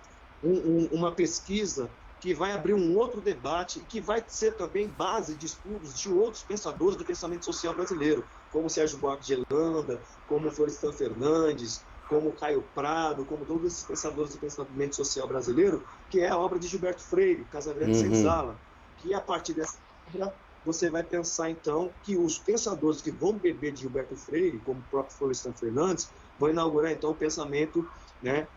uma pesquisa que vai abrir um outro debate e que vai ser também base de estudos de outros pensadores do pensamento social brasileiro, como Sérgio Buarque de Holanda, como Florestan Fernandes, como Caio Prado, como todos esses pensadores do pensamento social brasileiro, que é a obra de Gilberto Freire, Casa Grande Senzala, que a partir dessa obra você vai pensar então que os pensadores que vão beber de Gilberto Freire, como o próprio Florestan Fernandes, vão inaugurar então o pensamento, né,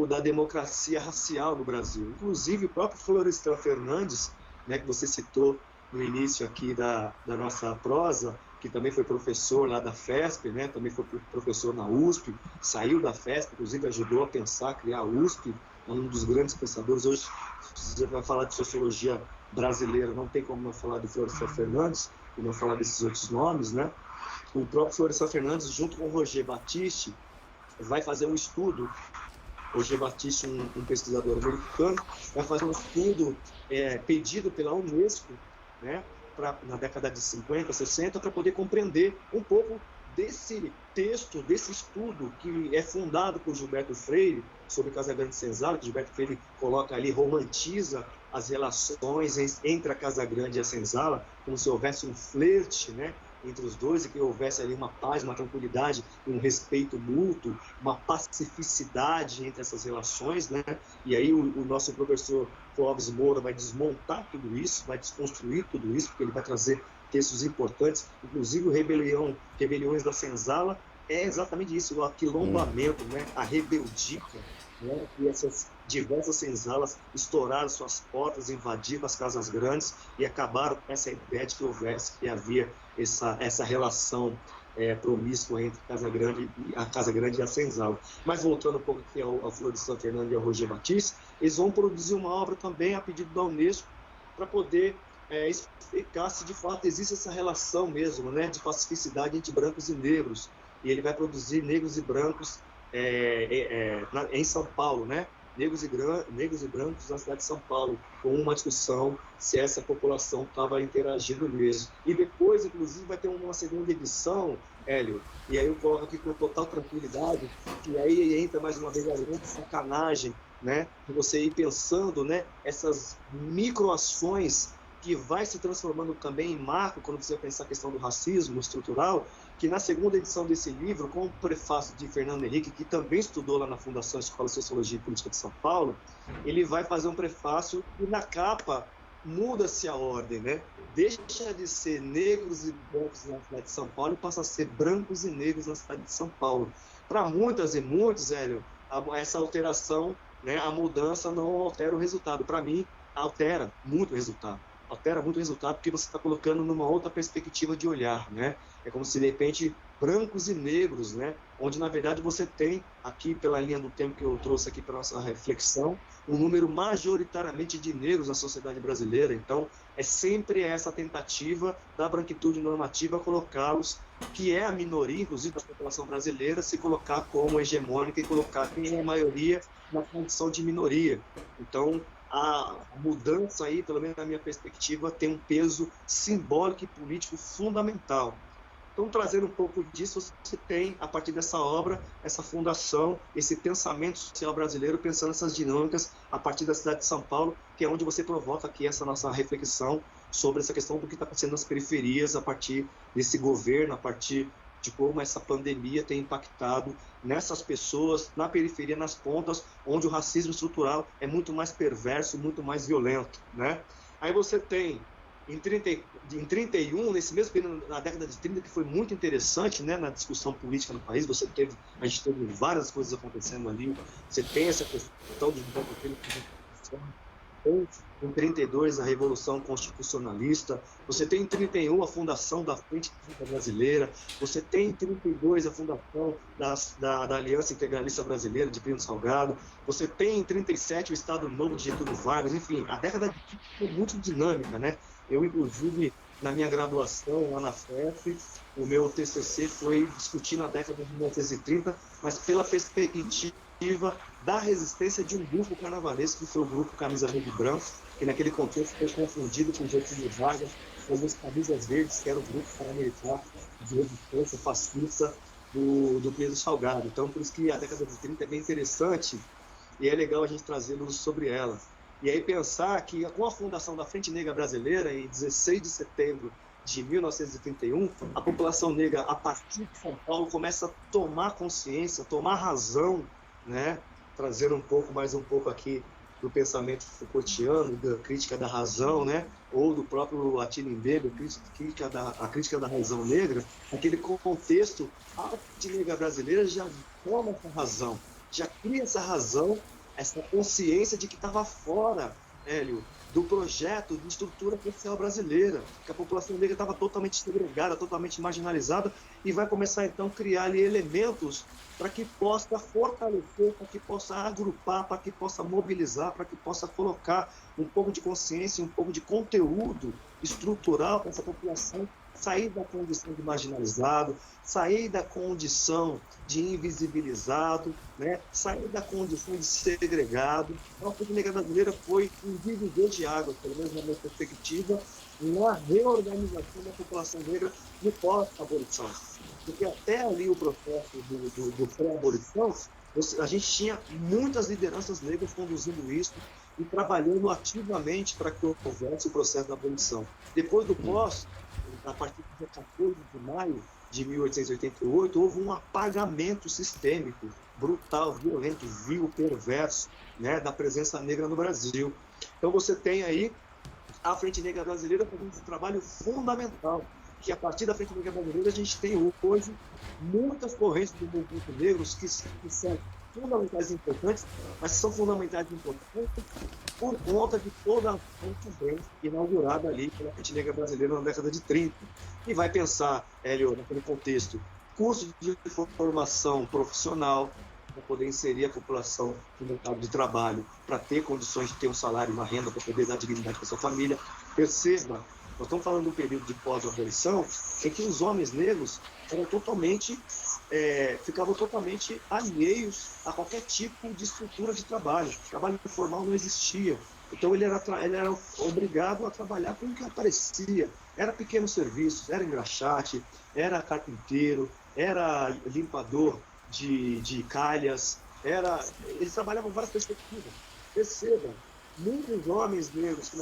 da democracia racial no Brasil. Inclusive o próprio Florestan Fernandes, né, que você citou no início aqui da nossa prosa, que também foi professor lá da FESP, né, também foi professor na USP, saiu da FESP, inclusive ajudou a pensar, criar a USP, é um dos grandes pensadores. Hoje, se você vai falar de sociologia brasileira, não tem como não falar de Florestan Fernandes e não falar desses outros nomes, né? O próprio Florestan Fernandes, junto com o Roger Batiste, vai fazer um estudo. Roger Batiste, um pesquisador americano, vai fazer um estudo pedido pela Unesco, né, na década de 50, 60, para poder compreender um pouco desse texto, desse estudo que é fundado por Gilberto Freire sobre Casagrande e Senzala, que Gilberto Freire coloca ali, romantiza as relações entre a Casagrande e a Senzala, como se houvesse um flerte, né, entre os dois, e que houvesse ali uma paz, uma tranquilidade, um respeito mútuo, uma pacificidade entre essas relações, né? E aí o nosso professor Clóvis Moura vai desmontar tudo isso, vai desconstruir tudo isso, porque ele vai trazer textos importantes, inclusive o Rebeliões da Senzala, é exatamente isso, o aquilombamento, né? A rebeldia, né? E essas diversas senzalas estouraram suas portas, invadiram as casas grandes e acabaram com essa ideia de que havia essa relação promíscua entre a Casa Grande e a Senzala. Mas voltando um pouco aqui ao Florestan Fernandes e ao Roger Batiste, eles vão produzir uma obra também a pedido da Unesco para poder explicar se de fato existe essa relação mesmo, né, de pacificidade entre brancos e negros. E ele vai produzir Negros e Brancos em São Paulo, né? Negros e brancos na cidade de São Paulo, com uma discussão se essa população estava interagindo mesmo. E depois, inclusive, vai ter uma segunda edição, Hélio, e aí eu coloco aqui com total tranquilidade, que aí entra mais uma vez a grande sacanagem, né? De você ir pensando, né, essas microações que vai se transformando também em marco quando você pensar a questão do racismo estrutural, que na segunda edição desse livro, com o prefácio de Fernando Henrique, que também estudou lá na Fundação Escola de Sociologia e Política de São Paulo, ele vai fazer um prefácio e na capa muda-se a ordem, né? Deixa de ser negros e brancos na cidade de São Paulo e passa a ser brancos e negros na cidade de São Paulo. Para muitas e muitos, Hélio, essa alteração, né, a mudança não altera o resultado. Para mim, altera muito o resultado. Altera muito o resultado porque você está colocando numa outra perspectiva de olhar, né? É como se, de repente, brancos e negros, né? Onde, na verdade, você tem, aqui pela linha do tempo que eu trouxe aqui para a nossa reflexão, um número majoritariamente de negros na sociedade brasileira. Então, é sempre essa tentativa da branquitude normativa colocá-los, que é a minoria, inclusive, da população brasileira, se colocar como hegemônica e colocar quem é a maioria na condição de minoria. Então, a mudança aí, pelo menos na minha perspectiva, tem um peso simbólico e político fundamental. Então, trazendo um pouco disso, você tem, a partir dessa obra, essa fundação, esse pensamento social brasileiro, pensando essas dinâmicas a partir da cidade de São Paulo, que é onde você provoca aqui essa nossa reflexão sobre essa questão do que está acontecendo nas periferias, a partir desse governo, a partir de como essa pandemia tem impactado nessas pessoas, na periferia, nas pontas, onde o racismo estrutural é muito mais perverso, muito mais violento, né? Aí você tem, em 31, nesse mesmo período, na década de 30, que foi muito interessante, né, na discussão política no país, a gente teve várias coisas acontecendo ali, você tem essa questão de em 32 a Revolução Constitucionalista, você tem em 31 a fundação da Frente Brasileira, você tem em 32 a fundação da Aliança Integralista Brasileira de Plínio Salgado, você tem em 37 o Estado Novo de Getúlio Vargas, enfim, a década de 30 foi muito dinâmica, né? Eu, inclusive, na minha graduação lá na FEF, o meu TCC foi discutindo a década de 1930, mas pela perspectiva da resistência de um grupo carnavalesco, que foi o grupo Camisa Verde e Branco, que naquele contexto foi confundido com o Getúlio Vargas, com os Camisas Verdes, que era o grupo paramilitar de resistência fascista do Plínio Salgado. Então, por isso que a década de 30 é bem interessante e é legal a gente trazer luz sobre ela. E aí pensar que com a fundação da Frente Negra Brasileira, em 16 de setembro de 1931, a população negra, a partir de São Paulo, começa a tomar consciência, tomar razão, né? Trazer um pouco aqui do pensamento Foucaultiano, da crítica da razão, né? Ou do próprio Attila Mbembe, a crítica da razão negra, aquele contexto, a Frente Negra Brasileira já toma essa razão, já cria essa razão, essa consciência de que estava fora, Hélio, do projeto de estrutura social brasileira, que a população negra estava totalmente segregada, totalmente marginalizada, e vai começar então a criar ali elementos para que possa fortalecer, para que possa agrupar, para que possa mobilizar, para que possa colocar um pouco de consciência, um pouco de conteúdo estrutural para essa população sair da condição de marginalizado, sair da condição de invisibilizado, né? Sair da condição de segregado. Então, a Frente Negra Brasileira foi um divisor de águas, pelo menos na minha perspectiva, na reorganização da população negra no pós-abolição. Porque até ali o processo do pré-abolição, a gente tinha muitas lideranças negras conduzindo isso e trabalhando ativamente para que houvesse o processo da abolição. Depois do pós, a partir do dia 14 de maio de 1888, houve um apagamento sistêmico, brutal, violento, vil, perverso, né, da presença negra no Brasil. Então você tem aí a Frente Negra Brasileira fazendo um trabalho fundamental, que a partir da Frente Negra Brasileira a gente tem hoje muitas correntes do movimento negro que são fundamentais e importantes, mas são fundamentais e importantes por conta de toda a ação também inaugurada ali pela Frente Negra Brasileira na década de 30. E vai pensar, Hélio, naquele contexto, curso de formação profissional, para poder inserir a população no mercado de trabalho, para ter condições de ter um salário, uma renda, para poder dar dignidade para sua família. Perceba, nós estamos falando de um período de pós-abolição em que os homens negros eram ficavam totalmente alheios a qualquer tipo de estrutura de trabalho. O trabalho formal não existia. Então ele era obrigado a trabalhar com o que aparecia. Era pequenos serviços, era engraxate, era carpinteiro, era limpador de calhas, eles trabalhavam várias perspectivas. Percebam, muitos homens negros que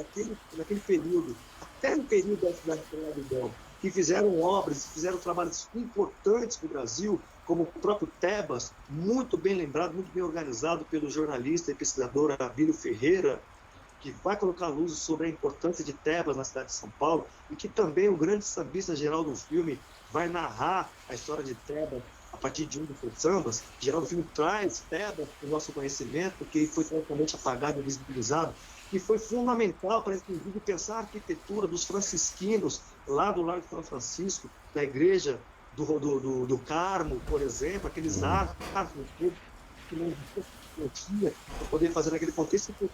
naquele período, até no período da escravidão, que fizeram obras, fizeram trabalhos importantes para o Brasil, como o próprio Tebas, muito bem lembrado, muito bem organizado pelo jornalista e pesquisador Abílio Ferreira, que vai colocar luz sobre a importância de Tebas na cidade de São Paulo, e que também o grande sambista Geraldo Filme vai narrar a história de Tebas a partir de um dos seus sambas. Geraldo Filme traz Tebas para o nosso conhecimento, que foi totalmente apagado e visibilizado, que foi fundamental para, inclusive, pensar a arquitetura dos franciscanos lá do Largo de São Francisco, da igreja do Carmo, por exemplo, aqueles arcos que não tinha para poder fazer naquele contexto que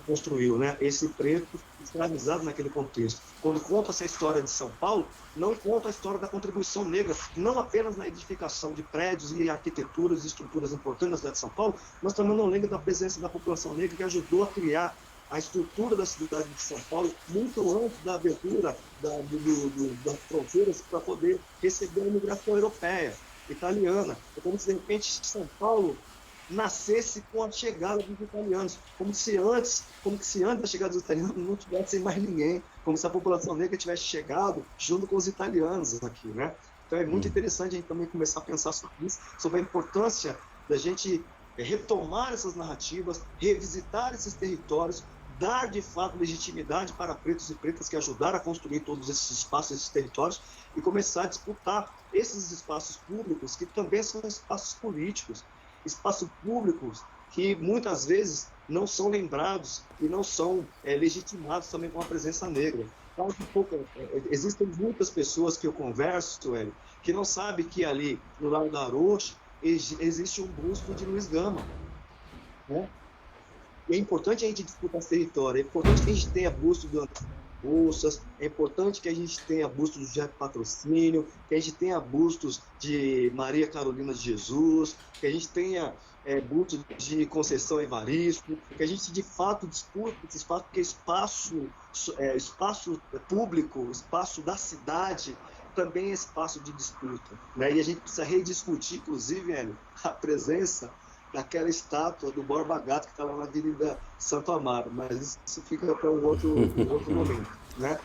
construiu, né? Esse preto escravizado naquele contexto. Quando conta essa história de São Paulo, não conta a história da contribuição negra, não apenas na edificação de prédios e arquiteturas e estruturas importantes da cidade de São Paulo, mas também não lembra da presença da população negra que ajudou a criar a estrutura da cidade de São Paulo muito antes da abertura das fronteiras para poder receber a imigração europeia, italiana. É como se, de repente, São Paulo nascesse com a chegada dos italianos, como se antes da chegada dos italianos não tivesse mais ninguém, como se a população negra tivesse chegado junto com os italianos aqui, né? Então é muito interessante a gente também começar a pensar sobre isso, sobre a importância da gente retomar essas narrativas, revisitar esses territórios, dar de fato legitimidade para pretos e pretas que ajudaram a construir todos esses espaços, esses territórios, e começar a disputar esses espaços públicos que também são espaços políticos, espaços públicos que muitas vezes não são lembrados e não são legitimados também com a presença negra. Então, existem muitas pessoas que eu converso, Hélio, que não sabem que ali, no Lago da Aroche, existe um busto de Luiz Gama, né? E é importante a gente disputar esse território, é importante que a gente tenha busto do Bolsas, é importante que a gente tenha bustos do José Patrocínio, que a gente tenha bustos de Maria Carolina de Jesus, que a gente tenha bustos de Conceição Evaristo, que a gente de fato disputa esse espaço, porque espaço público, espaço da cidade, também é espaço de disputa, né? E a gente precisa rediscutir, inclusive, Hélio, a presença daquela estátua do Borba Gato que está lá na Avenida Santo Amaro, mas isso fica para um outro momento, né?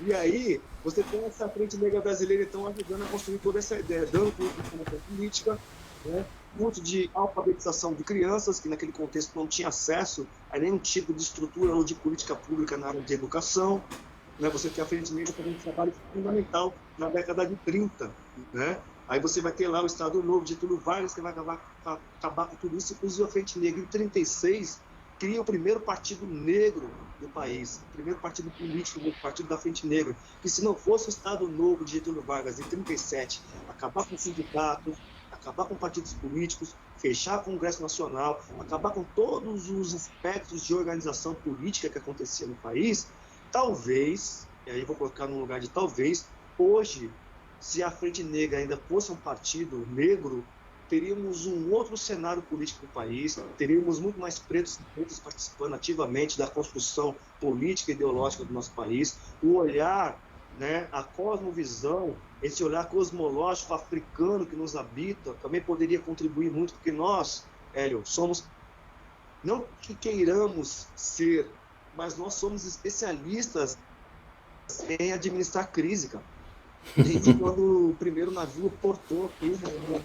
E aí, você tem essa Frente Negra Brasileira, então, ajudando a construir toda essa ideia, dando curso de formação política, né? Curso de alfabetização de crianças, que naquele contexto não tinha acesso a nenhum tipo de estrutura ou de política pública na área de educação, né? Você tem a Frente Negra fazendo um trabalho fundamental na década de 30, né? Aí você vai ter lá o Estado Novo de Getúlio Vargas, que vai acabar com tudo isso. Inclusive a Frente Negra, em 36, cria o primeiro partido negro do país, o primeiro partido político, o partido da Frente Negra, que se não fosse o Estado Novo de Getúlio Vargas em 1937, acabar com o sindicato, acabar com partidos políticos, fechar o Congresso Nacional, acabar com todos os aspectos de organização política que acontecia no país, talvez, e aí vou colocar no lugar de talvez, hoje, se a Frente Negra ainda fosse um partido negro, teríamos um outro cenário político do país, teríamos muito mais pretos e pretas participando ativamente da construção política e ideológica do nosso país, o olhar, né, a cosmovisão, esse olhar cosmológico africano que nos habita, também poderia contribuir muito, porque nós, Hélio, somos, não que queiramos ser, mas nós somos especialistas em administrar crise, cara. Desde quando o primeiro navio portou aqui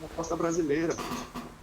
na costa brasileira.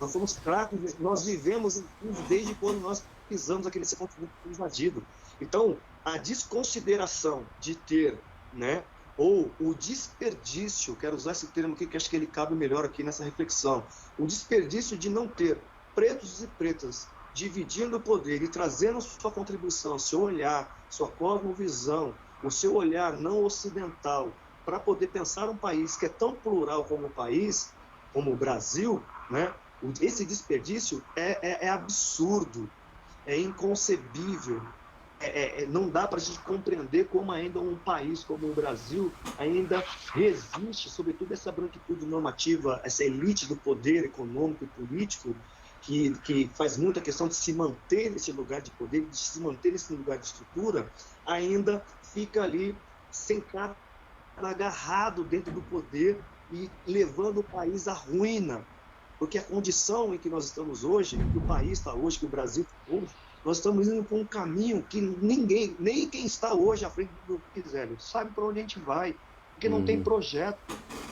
Nós somos craques, nós vivemos em crise desde quando nós pisamos aquele continente invadido. Então, a desconsideração de ter, né, ou o desperdício, quero usar esse termo aqui que acho que ele cabe melhor aqui nessa reflexão, o desperdício de não ter pretos e pretas dividindo o poder e trazendo sua contribuição, seu olhar, sua cosmovisão, o seu olhar não ocidental, para poder pensar um país que é tão plural como o país, como o Brasil, né? Esse desperdício é absurdo, é inconcebível, não dá para a gente compreender como ainda um país como o Brasil ainda resiste, sobretudo essa branquitude normativa, essa elite do poder econômico e político, que faz muita questão de se manter nesse lugar de poder, de se manter nesse lugar de estrutura, ainda fica ali sentado, agarrado dentro do poder e levando o país à ruína. Porque a condição em que nós estamos hoje, que o país está hoje, que o Brasil está hoje, nós estamos indo por um caminho que ninguém, nem quem está hoje à frente do Zélio, sabe para onde a gente vai, porque não tem projeto,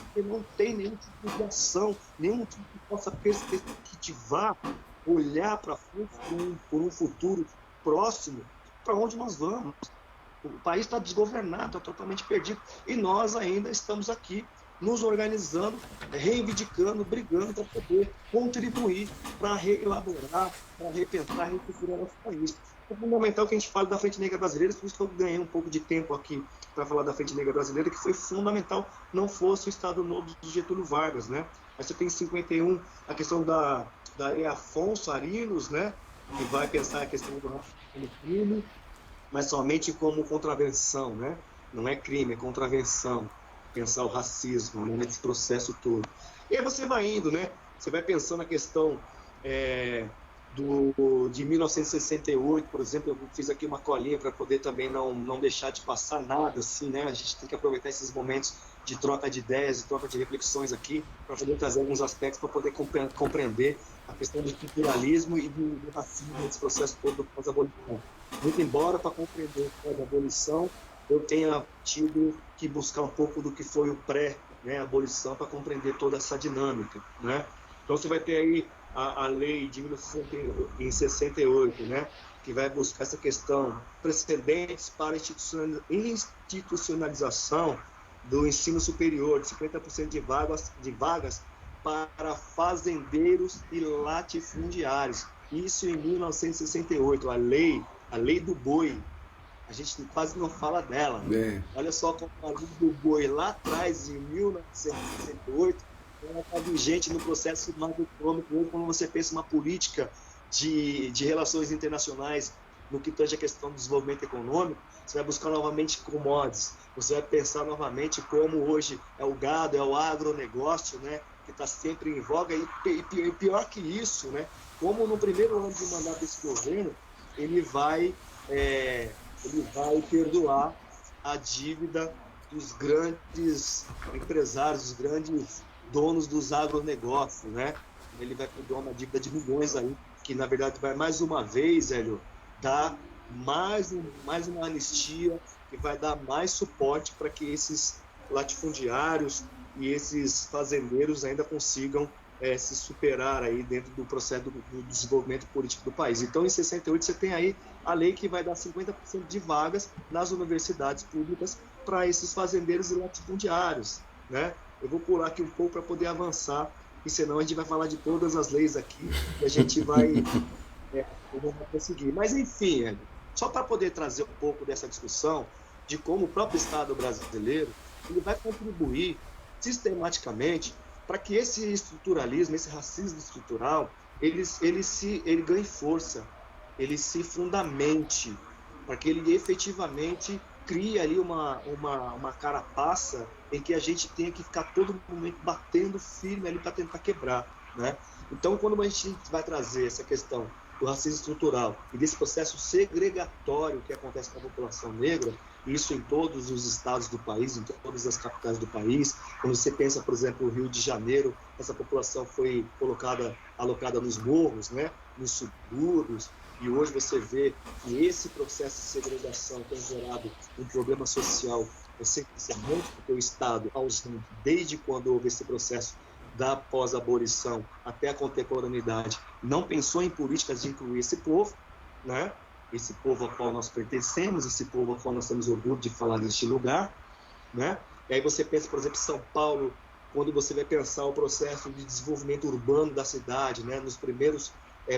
porque não tem nenhum tipo de ação, nenhum tipo que possa perspectivar, olhar para frente por um futuro próximo, para onde nós vamos. O país está desgovernado, está totalmente perdido. E nós ainda estamos aqui nos organizando, reivindicando, brigando para poder contribuir para reelaborar, para repensar, reestruturar nosso país. É fundamental que a gente fale da Frente Negra Brasileira, por isso que eu ganhei um pouco de tempo aqui para falar da Frente Negra Brasileira, que foi fundamental, não fosse o Estado Novo de Getúlio Vargas, né? Aí você tem em 51 a questão da Afonso Arinos, né? Que vai pensar a questão do crime, mas somente como contravenção, né? Não é crime, é contravenção. Pensar o racismo, né, nesse processo todo. E aí você vai indo, né? Você vai pensando a questão de 1968, por exemplo, eu fiz aqui uma colinha para poder também não deixar de passar nada, assim, né? A gente tem que aproveitar esses momentos de troca de ideias, de troca de reflexões aqui, para poder trazer alguns aspectos para poder compreender a questão do culturalismo e do racismo nesse processo todo pós-abolição. Muito embora, para compreender o pós-abolição, eu tenha tido que buscar um pouco do que foi o pré-abolição, para compreender toda essa dinâmica, né? Então você vai ter aí a lei de 1968, né, que vai buscar essa questão, precedentes para institucionalização do ensino superior, de 50% de vagas para fazendeiros e latifundiários. Isso em 1968, a lei do boi. A gente quase não fala dela. Né? Olha só como a lei do boi lá atrás, em 1968, ela está vigente no processo macroeconômico. Quando você pensa uma política de relações internacionais no que tange a questão do desenvolvimento econômico, você vai buscar novamente commodities, você vai pensar novamente como hoje é o gado, é o agronegócio, né, que está sempre em voga, e pior que isso, né, como no primeiro ano de mandato desse governo, ele vai perdoar a dívida dos grandes empresários, dos grandes donos dos agronegócios, né? Ele vai perdoar uma dívida de milhões aí, que na verdade vai mais uma vez, Hélio, dar mais uma anistia, que vai dar mais suporte para que esses latifundiários e esses fazendeiros ainda consigam se superar aí dentro do processo do desenvolvimento político do país. Então, em 68, você tem aí a lei que vai dar 50% de vagas nas universidades públicas para esses fazendeiros e latifundiários, né? Eu vou pular aqui um pouco para poder avançar, e senão a gente vai falar de todas as leis aqui, e a gente vai ele não vai conseguir. Mas, enfim, Hélio, só para poder trazer um pouco dessa discussão de como o próprio Estado brasileiro ele vai contribuir sistematicamente para que esse estruturalismo, esse racismo estrutural, ele ganhe força, ele se fundamente, para que ele efetivamente crie ali uma carapaça em que a gente tenha que ficar todo momento batendo firme ali para tentar quebrar, né? Então, quando a gente vai trazer essa questão do racismo estrutural e desse processo segregatório que acontece com a população negra, isso em todos os estados do país, em todas as capitais do país. Quando você pensa, por exemplo, no Rio de Janeiro, essa população foi alocada nos morros, né, nos subúrbios, e hoje você vê que esse processo de segregação tem gerado um problema social essencialmente porque o Estado ausente, desde quando houve esse processo da pós-abolição até a contemporaneidade, não pensou em políticas de incluir esse povo, né? Esse povo ao qual nós pertencemos, esse povo ao qual nós temos orgulho de falar neste lugar, né? E aí você pensa, por exemplo, em São Paulo, quando você vai pensar o processo de desenvolvimento urbano da cidade, né? Nos primeiros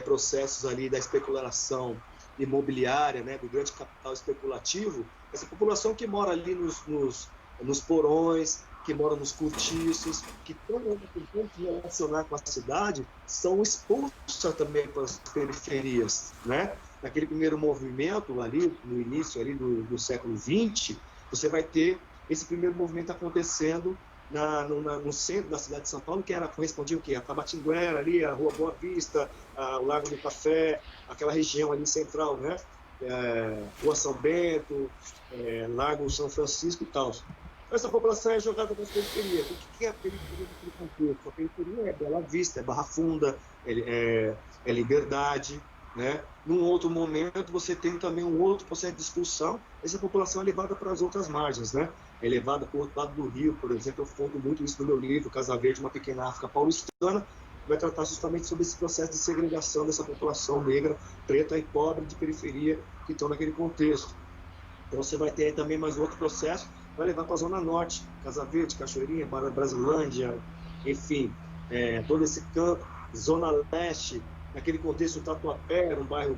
processos ali da especulação imobiliária, né? Do grande capital especulativo, essa população que mora ali nos porões, que moram nos cortiços, que estão tentando se relacionar com a cidade, são expulsas também para as periferias, né? Naquele primeiro movimento ali, no início ali do século XX, você vai ter esse primeiro movimento acontecendo no centro da cidade de São Paulo, que correspondia o quê? A Tabatinguera ali, a Rua Boa Vista, o Largo do Café, aquela região ali central, né? Rua São Bento, Largo São Francisco e tal. Essa população é jogada nas periferias. O que é a periferia naquele contexto? A periferia é Bela Vista, é Barra Funda, é Liberdade, né? Num outro momento, você tem também um outro processo de expulsão. Essa população é levada para as outras margens, né? É levada para o outro lado do Rio, por exemplo. Eu conto muito isso no meu livro, Casa Verde, uma pequena África paulistana, que vai tratar justamente sobre esse processo de segregação dessa população negra, preta e pobre de periferia que estão naquele contexto. Então você vai ter também mais outro processo, vai levar para a Zona Norte, Casa Verde, Cachoeirinha, Brasilândia, enfim, todo esse campo, Zona Leste, naquele contexto do Tatuapé, um bairro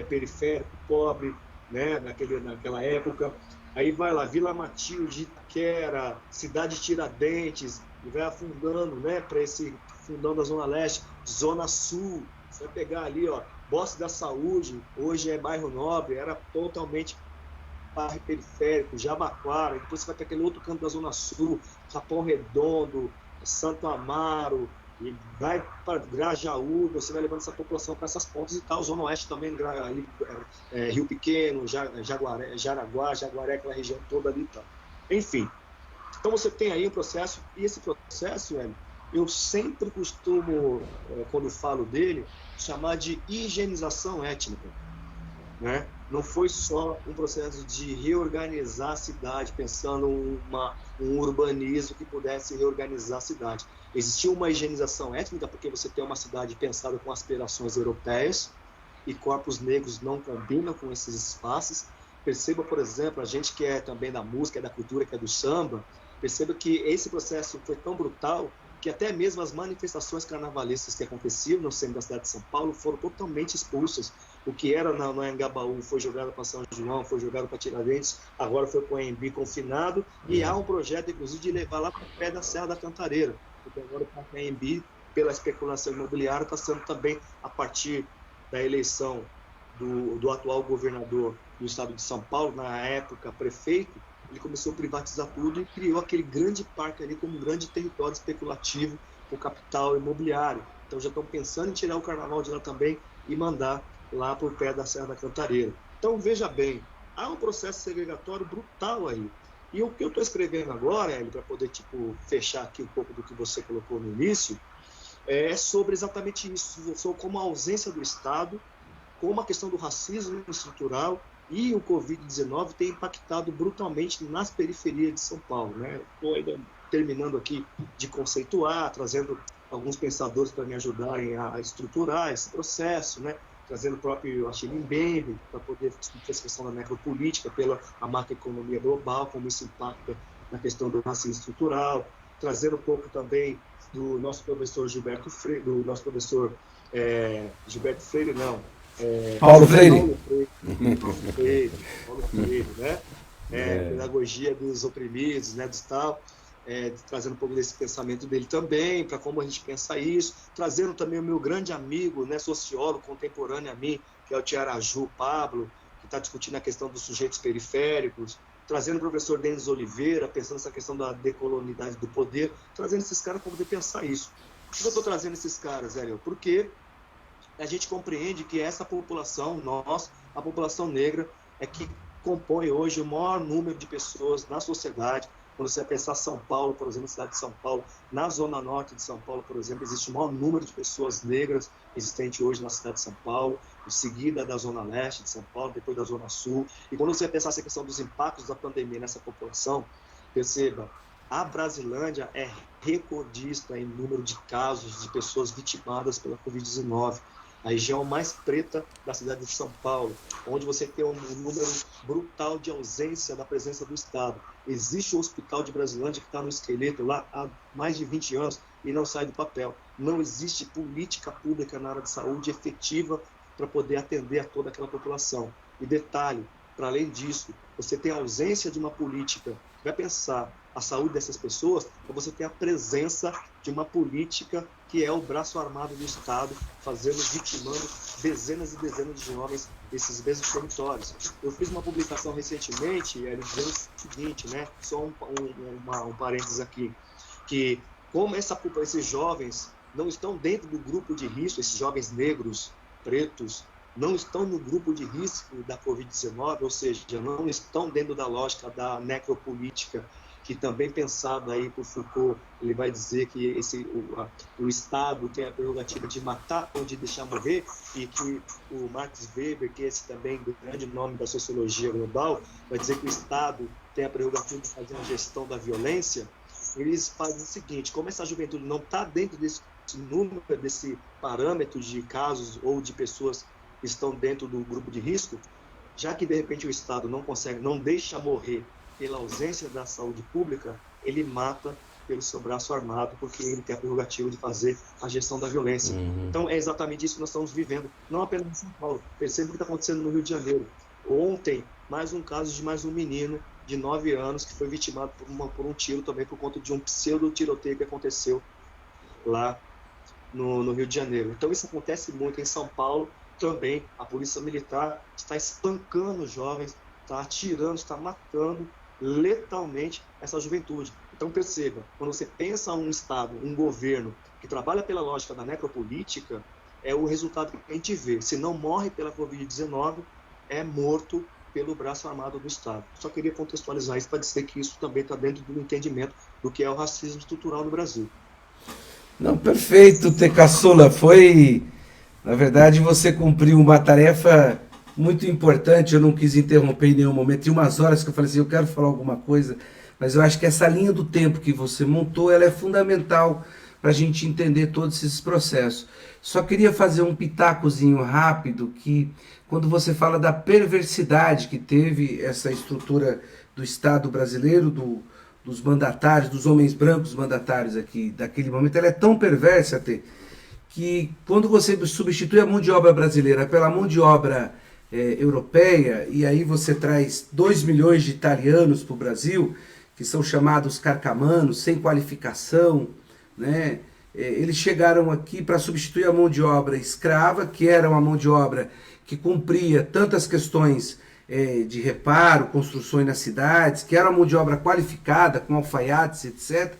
periférico, pobre, né, naquela época. Aí vai lá, Vila Matilde, Itaquera, Cidade Tiradentes, e vai afundando, né, para esse fundão da Zona Leste, Zona Sul. Você vai pegar ali, ó, Bosque da Saúde, hoje é bairro nobre, era totalmente bairro periférico, Jabaquara, depois você vai para aquele outro canto da Zona Sul, Capão Redondo, Santo Amaro, e vai para Grajaú, você vai levando essa população para essas pontas e tal, Zona Oeste também, Rio Pequeno, Jaraguá, Jaguaré, aquela região toda ali e tal. Enfim, então você tem aí um processo, e esse processo, eu sempre costumo, quando falo dele, chamar de higienização étnica, né? Não foi só um processo de reorganizar a cidade, pensando um urbanismo que pudesse reorganizar a cidade. Existiu uma higienização étnica, porque você tem uma cidade pensada com aspirações europeias, e corpos negros não combinam com esses espaços. Perceba, por exemplo, a gente que é também da música, é da cultura, que é do samba, perceba que esse processo foi tão brutal que até mesmo as manifestações carnavalescas que aconteciam no centro da cidade de São Paulo foram totalmente expulsas. O que era no Anhangabaú foi jogado para São João, foi jogado para Tiradentes, agora foi para o Anhembi confinado, e há um projeto, inclusive, de levar lá para o pé da Serra da Cantareira, porque agora o Anhembi, pela especulação imobiliária, está sendo também, a partir da eleição do atual governador do estado de São Paulo, na época prefeito, ele começou a privatizar tudo e criou aquele grande parque ali como um grande território especulativo com capital imobiliário. Então já estão pensando em tirar o carnaval de lá também e mandar lá por pé da Serra da Cantareira. Então veja bem, há um processo segregatório brutal aí. E o que eu estou escrevendo agora, Hélio, para poder fechar aqui um pouco do que você colocou no início, é sobre exatamente isso, sobre como a ausência do Estado, como a questão do racismo estrutural e o Covid-19 tem impactado brutalmente nas periferias de São Paulo, né? Estou ainda terminando aqui de conceituar, trazendo alguns pensadores para me ajudarem a estruturar esse processo, né? Trazendo o próprio Achille Mbembe para poder discutir essa questão da necropolítica pela a macroeconomia global, como isso impacta na questão do racismo estrutural, trazendo um pouco também do nosso professor Gilberto Freire, Paulo Freire. Paulo Freire, né? Pedagogia dos oprimidos, né, dos tal, trazendo um pouco desse pensamento dele também, para como a gente pensa isso, trazendo também o meu grande amigo, né, sociólogo contemporâneo a mim, que é o Tiaraju Pablo, que está discutindo a questão dos sujeitos periféricos, trazendo o professor Denis Oliveira, pensando essa questão da decolonialidade do poder, trazendo esses caras para poder pensar isso. Por que eu estou trazendo esses caras, Hélio? Porque a gente compreende que essa população, nós, a população negra, é que compõe hoje o maior número de pessoas na sociedade. Quando você vai pensar São Paulo, por exemplo, na cidade de São Paulo, na zona norte de São Paulo, por exemplo, existe o maior número de pessoas negras existente hoje na cidade de São Paulo, em seguida da zona leste de São Paulo, depois da zona sul. E quando você vai pensar essa questão dos impactos da pandemia nessa população, perceba, a Brasilândia é recordista em número de casos de pessoas vitimadas pela Covid-19. A região mais preta da cidade de São Paulo, onde você tem um número brutal de ausência da presença do Estado. Existe o Hospital de Brasilândia que está no esqueleto lá há mais de 20 anos e não sai do papel. Não existe política pública na área de saúde efetiva para poder atender a toda aquela população. E detalhe, para além disso, você tem a ausência de uma política que vai pensar a saúde dessas pessoas, ou você tem a presença de uma política que é o braço armado do Estado, vitimando dezenas e dezenas de jovens desses mesmos territórios. Eu fiz uma publicação recentemente, dizendo o seguinte, né? Só um parênteses aqui, que como esses jovens não estão dentro do grupo de risco, esses jovens negros, pretos, não estão no grupo de risco da Covid-19, ou seja, não estão dentro da lógica da necropolítica, que também pensado aí por Foucault, ele vai dizer que o Estado tem a prerrogativa de matar ou de deixar morrer, e que o Max Weber, que é esse também grande nome da sociologia global, vai dizer que o Estado tem a prerrogativa de fazer uma gestão da violência. Eles fazem o seguinte, como essa juventude não está dentro desse número, desse parâmetro de casos ou de pessoas que estão dentro do grupo de risco, já que de repente o Estado não deixa morrer pela ausência da saúde pública, ele mata pelo seu braço armado, porque ele tem a prerrogativa de fazer a gestão da violência. Então é exatamente isso que nós estamos vivendo, não apenas em São Paulo, perceba o que está acontecendo no Rio de Janeiro. Ontem, mais um caso de mais um menino de 9 anos que foi vitimado por um tiro também por conta de um pseudo-tiroteio que aconteceu lá no Rio de Janeiro. Então isso acontece muito em São Paulo também. A polícia militar está espancando os jovens, está atirando, está matando letalmente essa juventude. Então perceba, quando você pensa um Estado, um governo que trabalha pela lógica da necropolítica, é o resultado que a gente vê. Se não morre pela Covid-19, é morto pelo braço armado do Estado. Só queria contextualizar isso para dizer que isso também está dentro do entendimento do que é o racismo estrutural no Brasil. Não, perfeito, Tecaçula. Na verdade, você cumpriu uma tarefa muito importante. Eu não quis interromper em nenhum momento. Tinha umas horas que eu falei assim, eu quero falar alguma coisa, mas eu acho que essa linha do tempo que você montou, ela é fundamental para a gente entender todos esses processos. Só queria fazer um pitacozinho rápido, que quando você fala da perversidade que teve essa estrutura do Estado brasileiro, dos mandatários, dos homens brancos mandatários aqui, daquele momento, ela é tão perversa até, que quando você substitui a mão de obra brasileira pela mão de obra europeia, e aí você traz 2 milhões de italianos para o Brasil, que são chamados carcamanos, sem qualificação, né? Eles chegaram aqui para substituir a mão de obra escrava, que era uma mão de obra que cumpria tantas questões de reparo, construções nas cidades, que era uma mão de obra qualificada, com alfaiates, etc.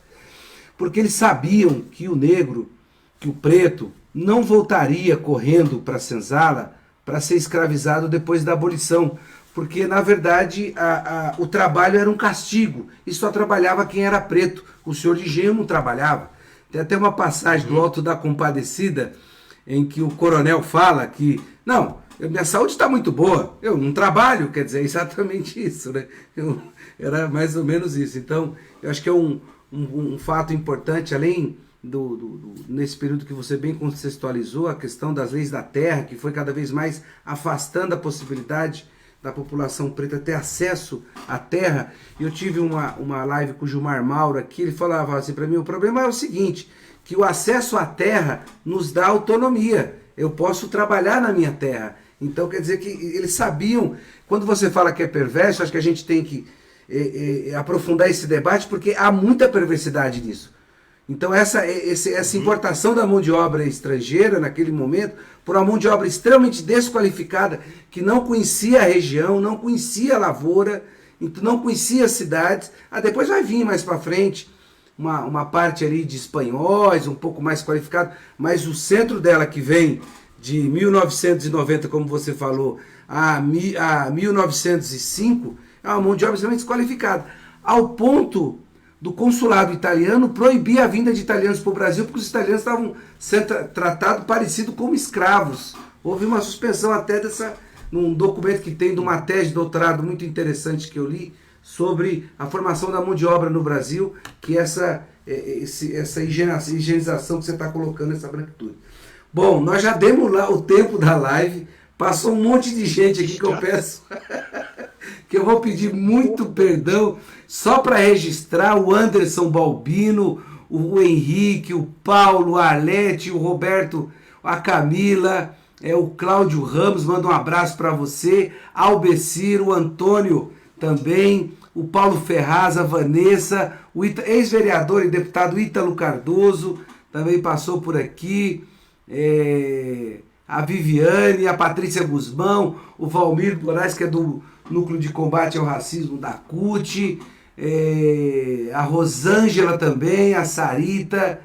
Porque eles sabiam que o negro, que o preto, não voltaria correndo para a senzala para ser escravizado depois da abolição, porque na verdade o trabalho era um castigo e só trabalhava quem era preto. O senhor de engenho não trabalhava. Tem até uma passagem do Alto da Compadecida em que o coronel fala que não, minha saúde está muito boa, eu não trabalho, quer dizer, é exatamente isso, né? Era mais ou menos isso. Então eu acho que é um fato importante, além nesse período que você bem contextualizou, a questão das leis da terra, que foi cada vez mais afastando a possibilidade da população preta ter acesso à terra. Eu tive uma live com o Gilmar Mauro aqui, ele falava assim para mim, o problema é o seguinte, que o acesso à terra nos dá autonomia, eu posso trabalhar na minha terra, Então quer dizer que eles sabiam, quando você fala que é perverso, acho que a gente tem que aprofundar esse debate, porque há muita perversidade nisso. Então essa importação da mão de obra estrangeira naquele momento, por uma mão de obra extremamente desqualificada, que não conhecia a região, não conhecia a lavoura, não conhecia as cidades, depois vai vir mais para frente uma parte ali de espanhóis, um pouco mais qualificado, mas o centro dela que vem de 1990, como você falou, a 1905, é uma mão de obra extremamente desqualificada, ao ponto do consulado italiano proibir a vinda de italianos para o Brasil, porque os italianos estavam sendo tratados parecido como escravos. Houve uma suspensão até num documento que tem de uma tese de doutorado muito interessante que eu li, sobre a formação da mão de obra no Brasil, que essa higienização que você está colocando, essa branquitude. Bom, nós já demos lá o tempo da live, passou um monte de gente aqui que eu peço... que eu vou pedir muito perdão, só para registrar o Anderson Balbino, o Henrique, o Paulo, o Arlete, o Roberto, a Camila, o Cláudio Ramos, manda um abraço para você, Albecir, o Antônio também, o Paulo Ferraz, a Vanessa, o ex-vereador e deputado Ítalo Cardoso, também passou por aqui, a Viviane, a Patrícia Guzmão, o Valmir Moraes, que é do Núcleo de Combate ao Racismo da CUT, a Rosângela também, a Sarita,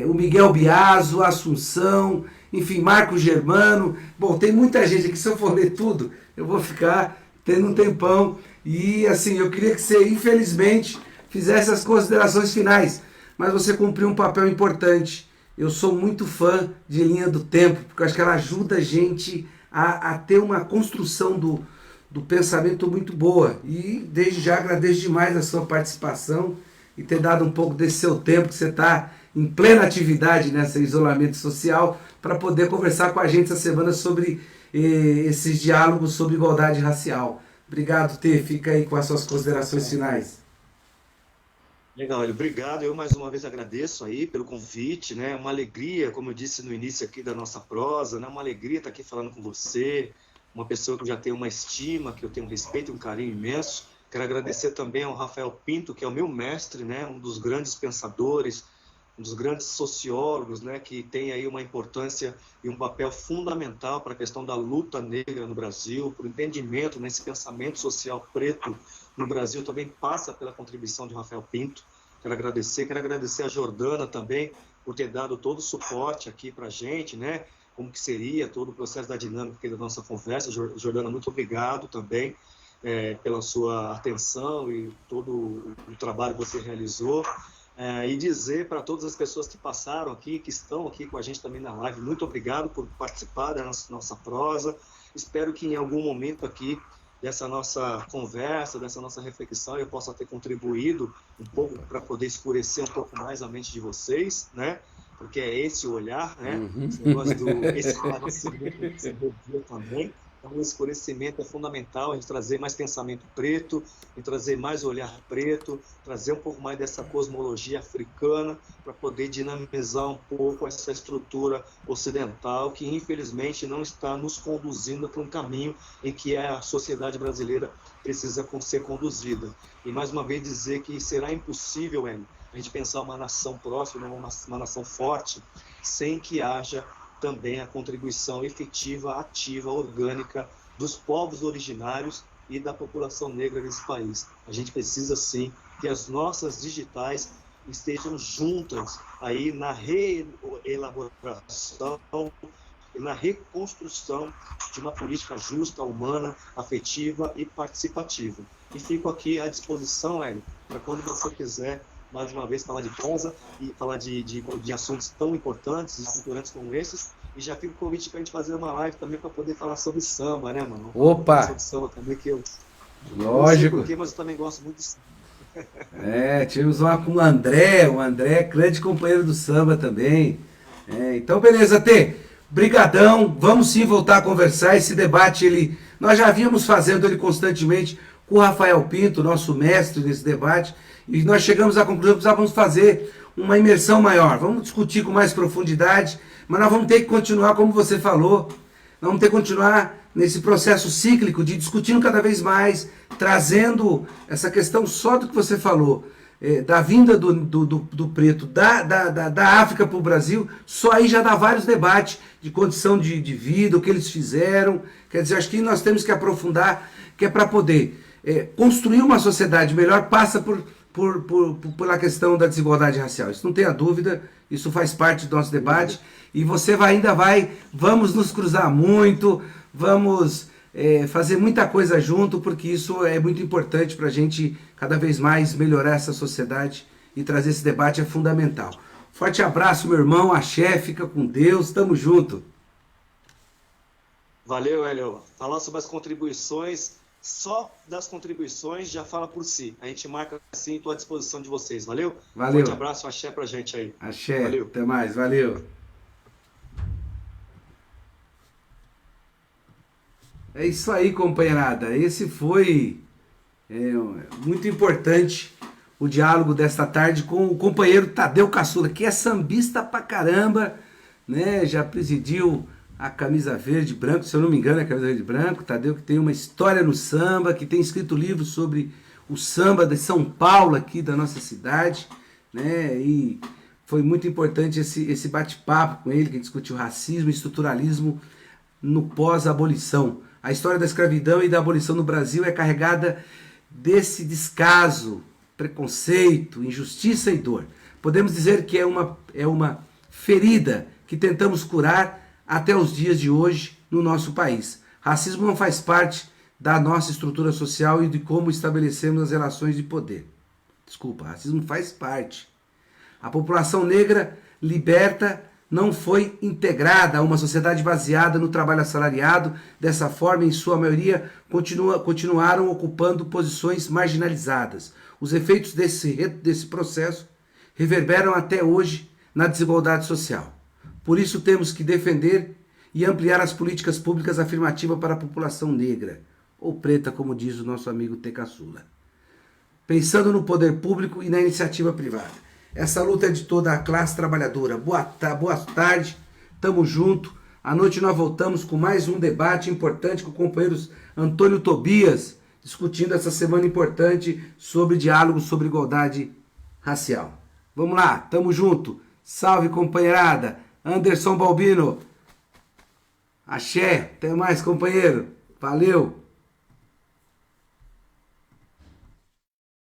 o Miguel Biaso, a Assunção, enfim, Marco Germano. Bom, tem muita gente aqui, se eu for ler tudo, eu vou ficar tendo um tempão. E assim, eu queria que você, infelizmente, fizesse as considerações finais, mas você cumpriu um papel importante. Eu sou muito fã de Linha do Tempo, porque eu acho que ela ajuda a gente a ter uma construção do pensamento muito boa. E desde já agradeço demais a sua participação e ter dado um pouco desse seu tempo, que você está em plena atividade nesse isolamento social, para poder conversar com a gente essa semana sobre esses diálogos sobre igualdade racial. Obrigado, Tê. Fica aí com as suas considerações finais. Legal, obrigado. Eu mais uma vez agradeço aí pelo convite, né? Uma alegria, como eu disse no início aqui da nossa prosa, né? Uma alegria estar aqui falando com você, uma pessoa que eu já tenho uma estima, que eu tenho um respeito e um carinho imenso. Quero agradecer também ao Rafael Pinto, que é o meu mestre, né? Um dos grandes pensadores, um dos grandes sociólogos, né? Que tem aí uma importância e um papel fundamental para a questão da luta negra no Brasil, para o entendimento nesse pensamento social preto no Brasil, também passa pela contribuição de Rafael Pinto. Quero agradecer a Jordana também por ter dado todo o suporte aqui para a gente, né? Como que seria todo o processo da dinâmica aqui da nossa conversa. Jordana, muito obrigado também pela sua atenção e todo o trabalho que você realizou. E dizer para todas as pessoas que passaram aqui, que estão aqui com a gente também na live, muito obrigado por participar da nossa prosa. Espero que em algum momento aqui dessa nossa conversa, dessa nossa reflexão, eu possa ter contribuído um pouco para poder escurecer um pouco mais a mente de vocês, né? Porque é esse o olhar, né? Esse negócio esse esclarecimento que você viu também. Então, o escurecimento é fundamental, a gente trazer mais pensamento preto, e trazer mais olhar preto, trazer um pouco mais dessa cosmologia africana, para poder dinamizar um pouco essa estrutura ocidental, que infelizmente não está nos conduzindo para um caminho em que a sociedade brasileira precisa ser conduzida. E mais uma vez dizer que será impossível, a gente pensar uma nação próxima, uma nação forte, sem que haja também a contribuição efetiva, ativa, orgânica dos povos originários e da população negra desse país. A gente precisa, sim, que as nossas digitais estejam juntas aí na reelaboração e na reconstrução de uma política justa, humana, afetiva e participativa. E fico aqui à disposição, Hélio, para quando você quiser, mais uma vez, falar de prosa e falar de assuntos tão importantes e estruturantes como esses. E já fica o convite para a gente fazer uma live também para poder falar sobre samba, né, mano? Opa! Sobre samba também, que eu lógico. Não sei porquê, mas eu também gosto muito de samba. Tivemos uma com o André grande companheiro do samba também. Então, beleza, Tê. Brigadão, vamos sim voltar a conversar. Esse debate, nós já vínhamos fazendo ele constantemente com o Rafael Pinto, nosso mestre nesse debate, e nós chegamos à conclusão que precisávamos fazer uma imersão maior. Vamos discutir com mais profundidade, mas nós vamos ter que continuar, como você falou, vamos ter que continuar nesse processo cíclico de discutindo cada vez mais, trazendo essa questão só do que você falou, da vinda do preto da África para o Brasil, só aí já dá vários debates de condição de vida, o que eles fizeram. Quer dizer, acho que nós temos que aprofundar, que é para poder construir uma sociedade melhor, passa pela questão da desigualdade racial. Isso não tenha dúvida, isso faz parte do nosso debate. E você vamos nos cruzar muito, vamos fazer muita coisa junto, porque isso é muito importante para a gente cada vez mais melhorar essa sociedade, e trazer esse debate é fundamental. Forte abraço, meu irmão, axé, fica com Deus, tamo junto. Valeu, Hélio. Falar sobre as contribuições, só das contribuições já fala por si. A gente marca assim, estou à disposição de vocês, valeu? Valeu. Forte abraço, axé pra gente aí. Axé, valeu. Até mais, valeu. É isso aí, companheirada. Esse foi muito importante o diálogo desta tarde com o companheiro Tadeu Caçula, que é sambista pra caramba, né? Já presidiu a Camisa Verde e Branco, se eu não me engano é a Camisa Verde e Branco. Tadeu, que tem uma história no samba, que tem escrito livros sobre o samba de São Paulo, aqui da nossa cidade, né? E foi muito importante esse bate-papo com ele, que discutiu racismo e estruturalismo no pós-abolição. A história da escravidão e da abolição no Brasil é carregada desse descaso, preconceito, injustiça e dor. Podemos dizer que é uma ferida que tentamos curar até os dias de hoje no nosso país. Racismo não faz parte da nossa estrutura social e de como estabelecemos as relações de poder. Desculpa, racismo faz parte. A população negra liberta não foi integrada a uma sociedade baseada no trabalho assalariado. Dessa forma, em sua maioria, continuaram ocupando posições marginalizadas. Os efeitos desse processo reverberam até hoje na desigualdade social. Por isso, temos que defender e ampliar as políticas públicas afirmativas para a população negra, ou preta, como diz o nosso amigo T. Caçula, pensando no poder público e na iniciativa privada. Essa luta é de toda a classe trabalhadora. Boa tarde, tamo junto. À noite nós voltamos com mais um debate importante com o companheiro Antônio Tobias, discutindo essa semana importante sobre diálogo sobre igualdade racial. Vamos lá, tamo junto. Salve, companheirada. Anderson Balbino. Axé, até mais, companheiro. Valeu.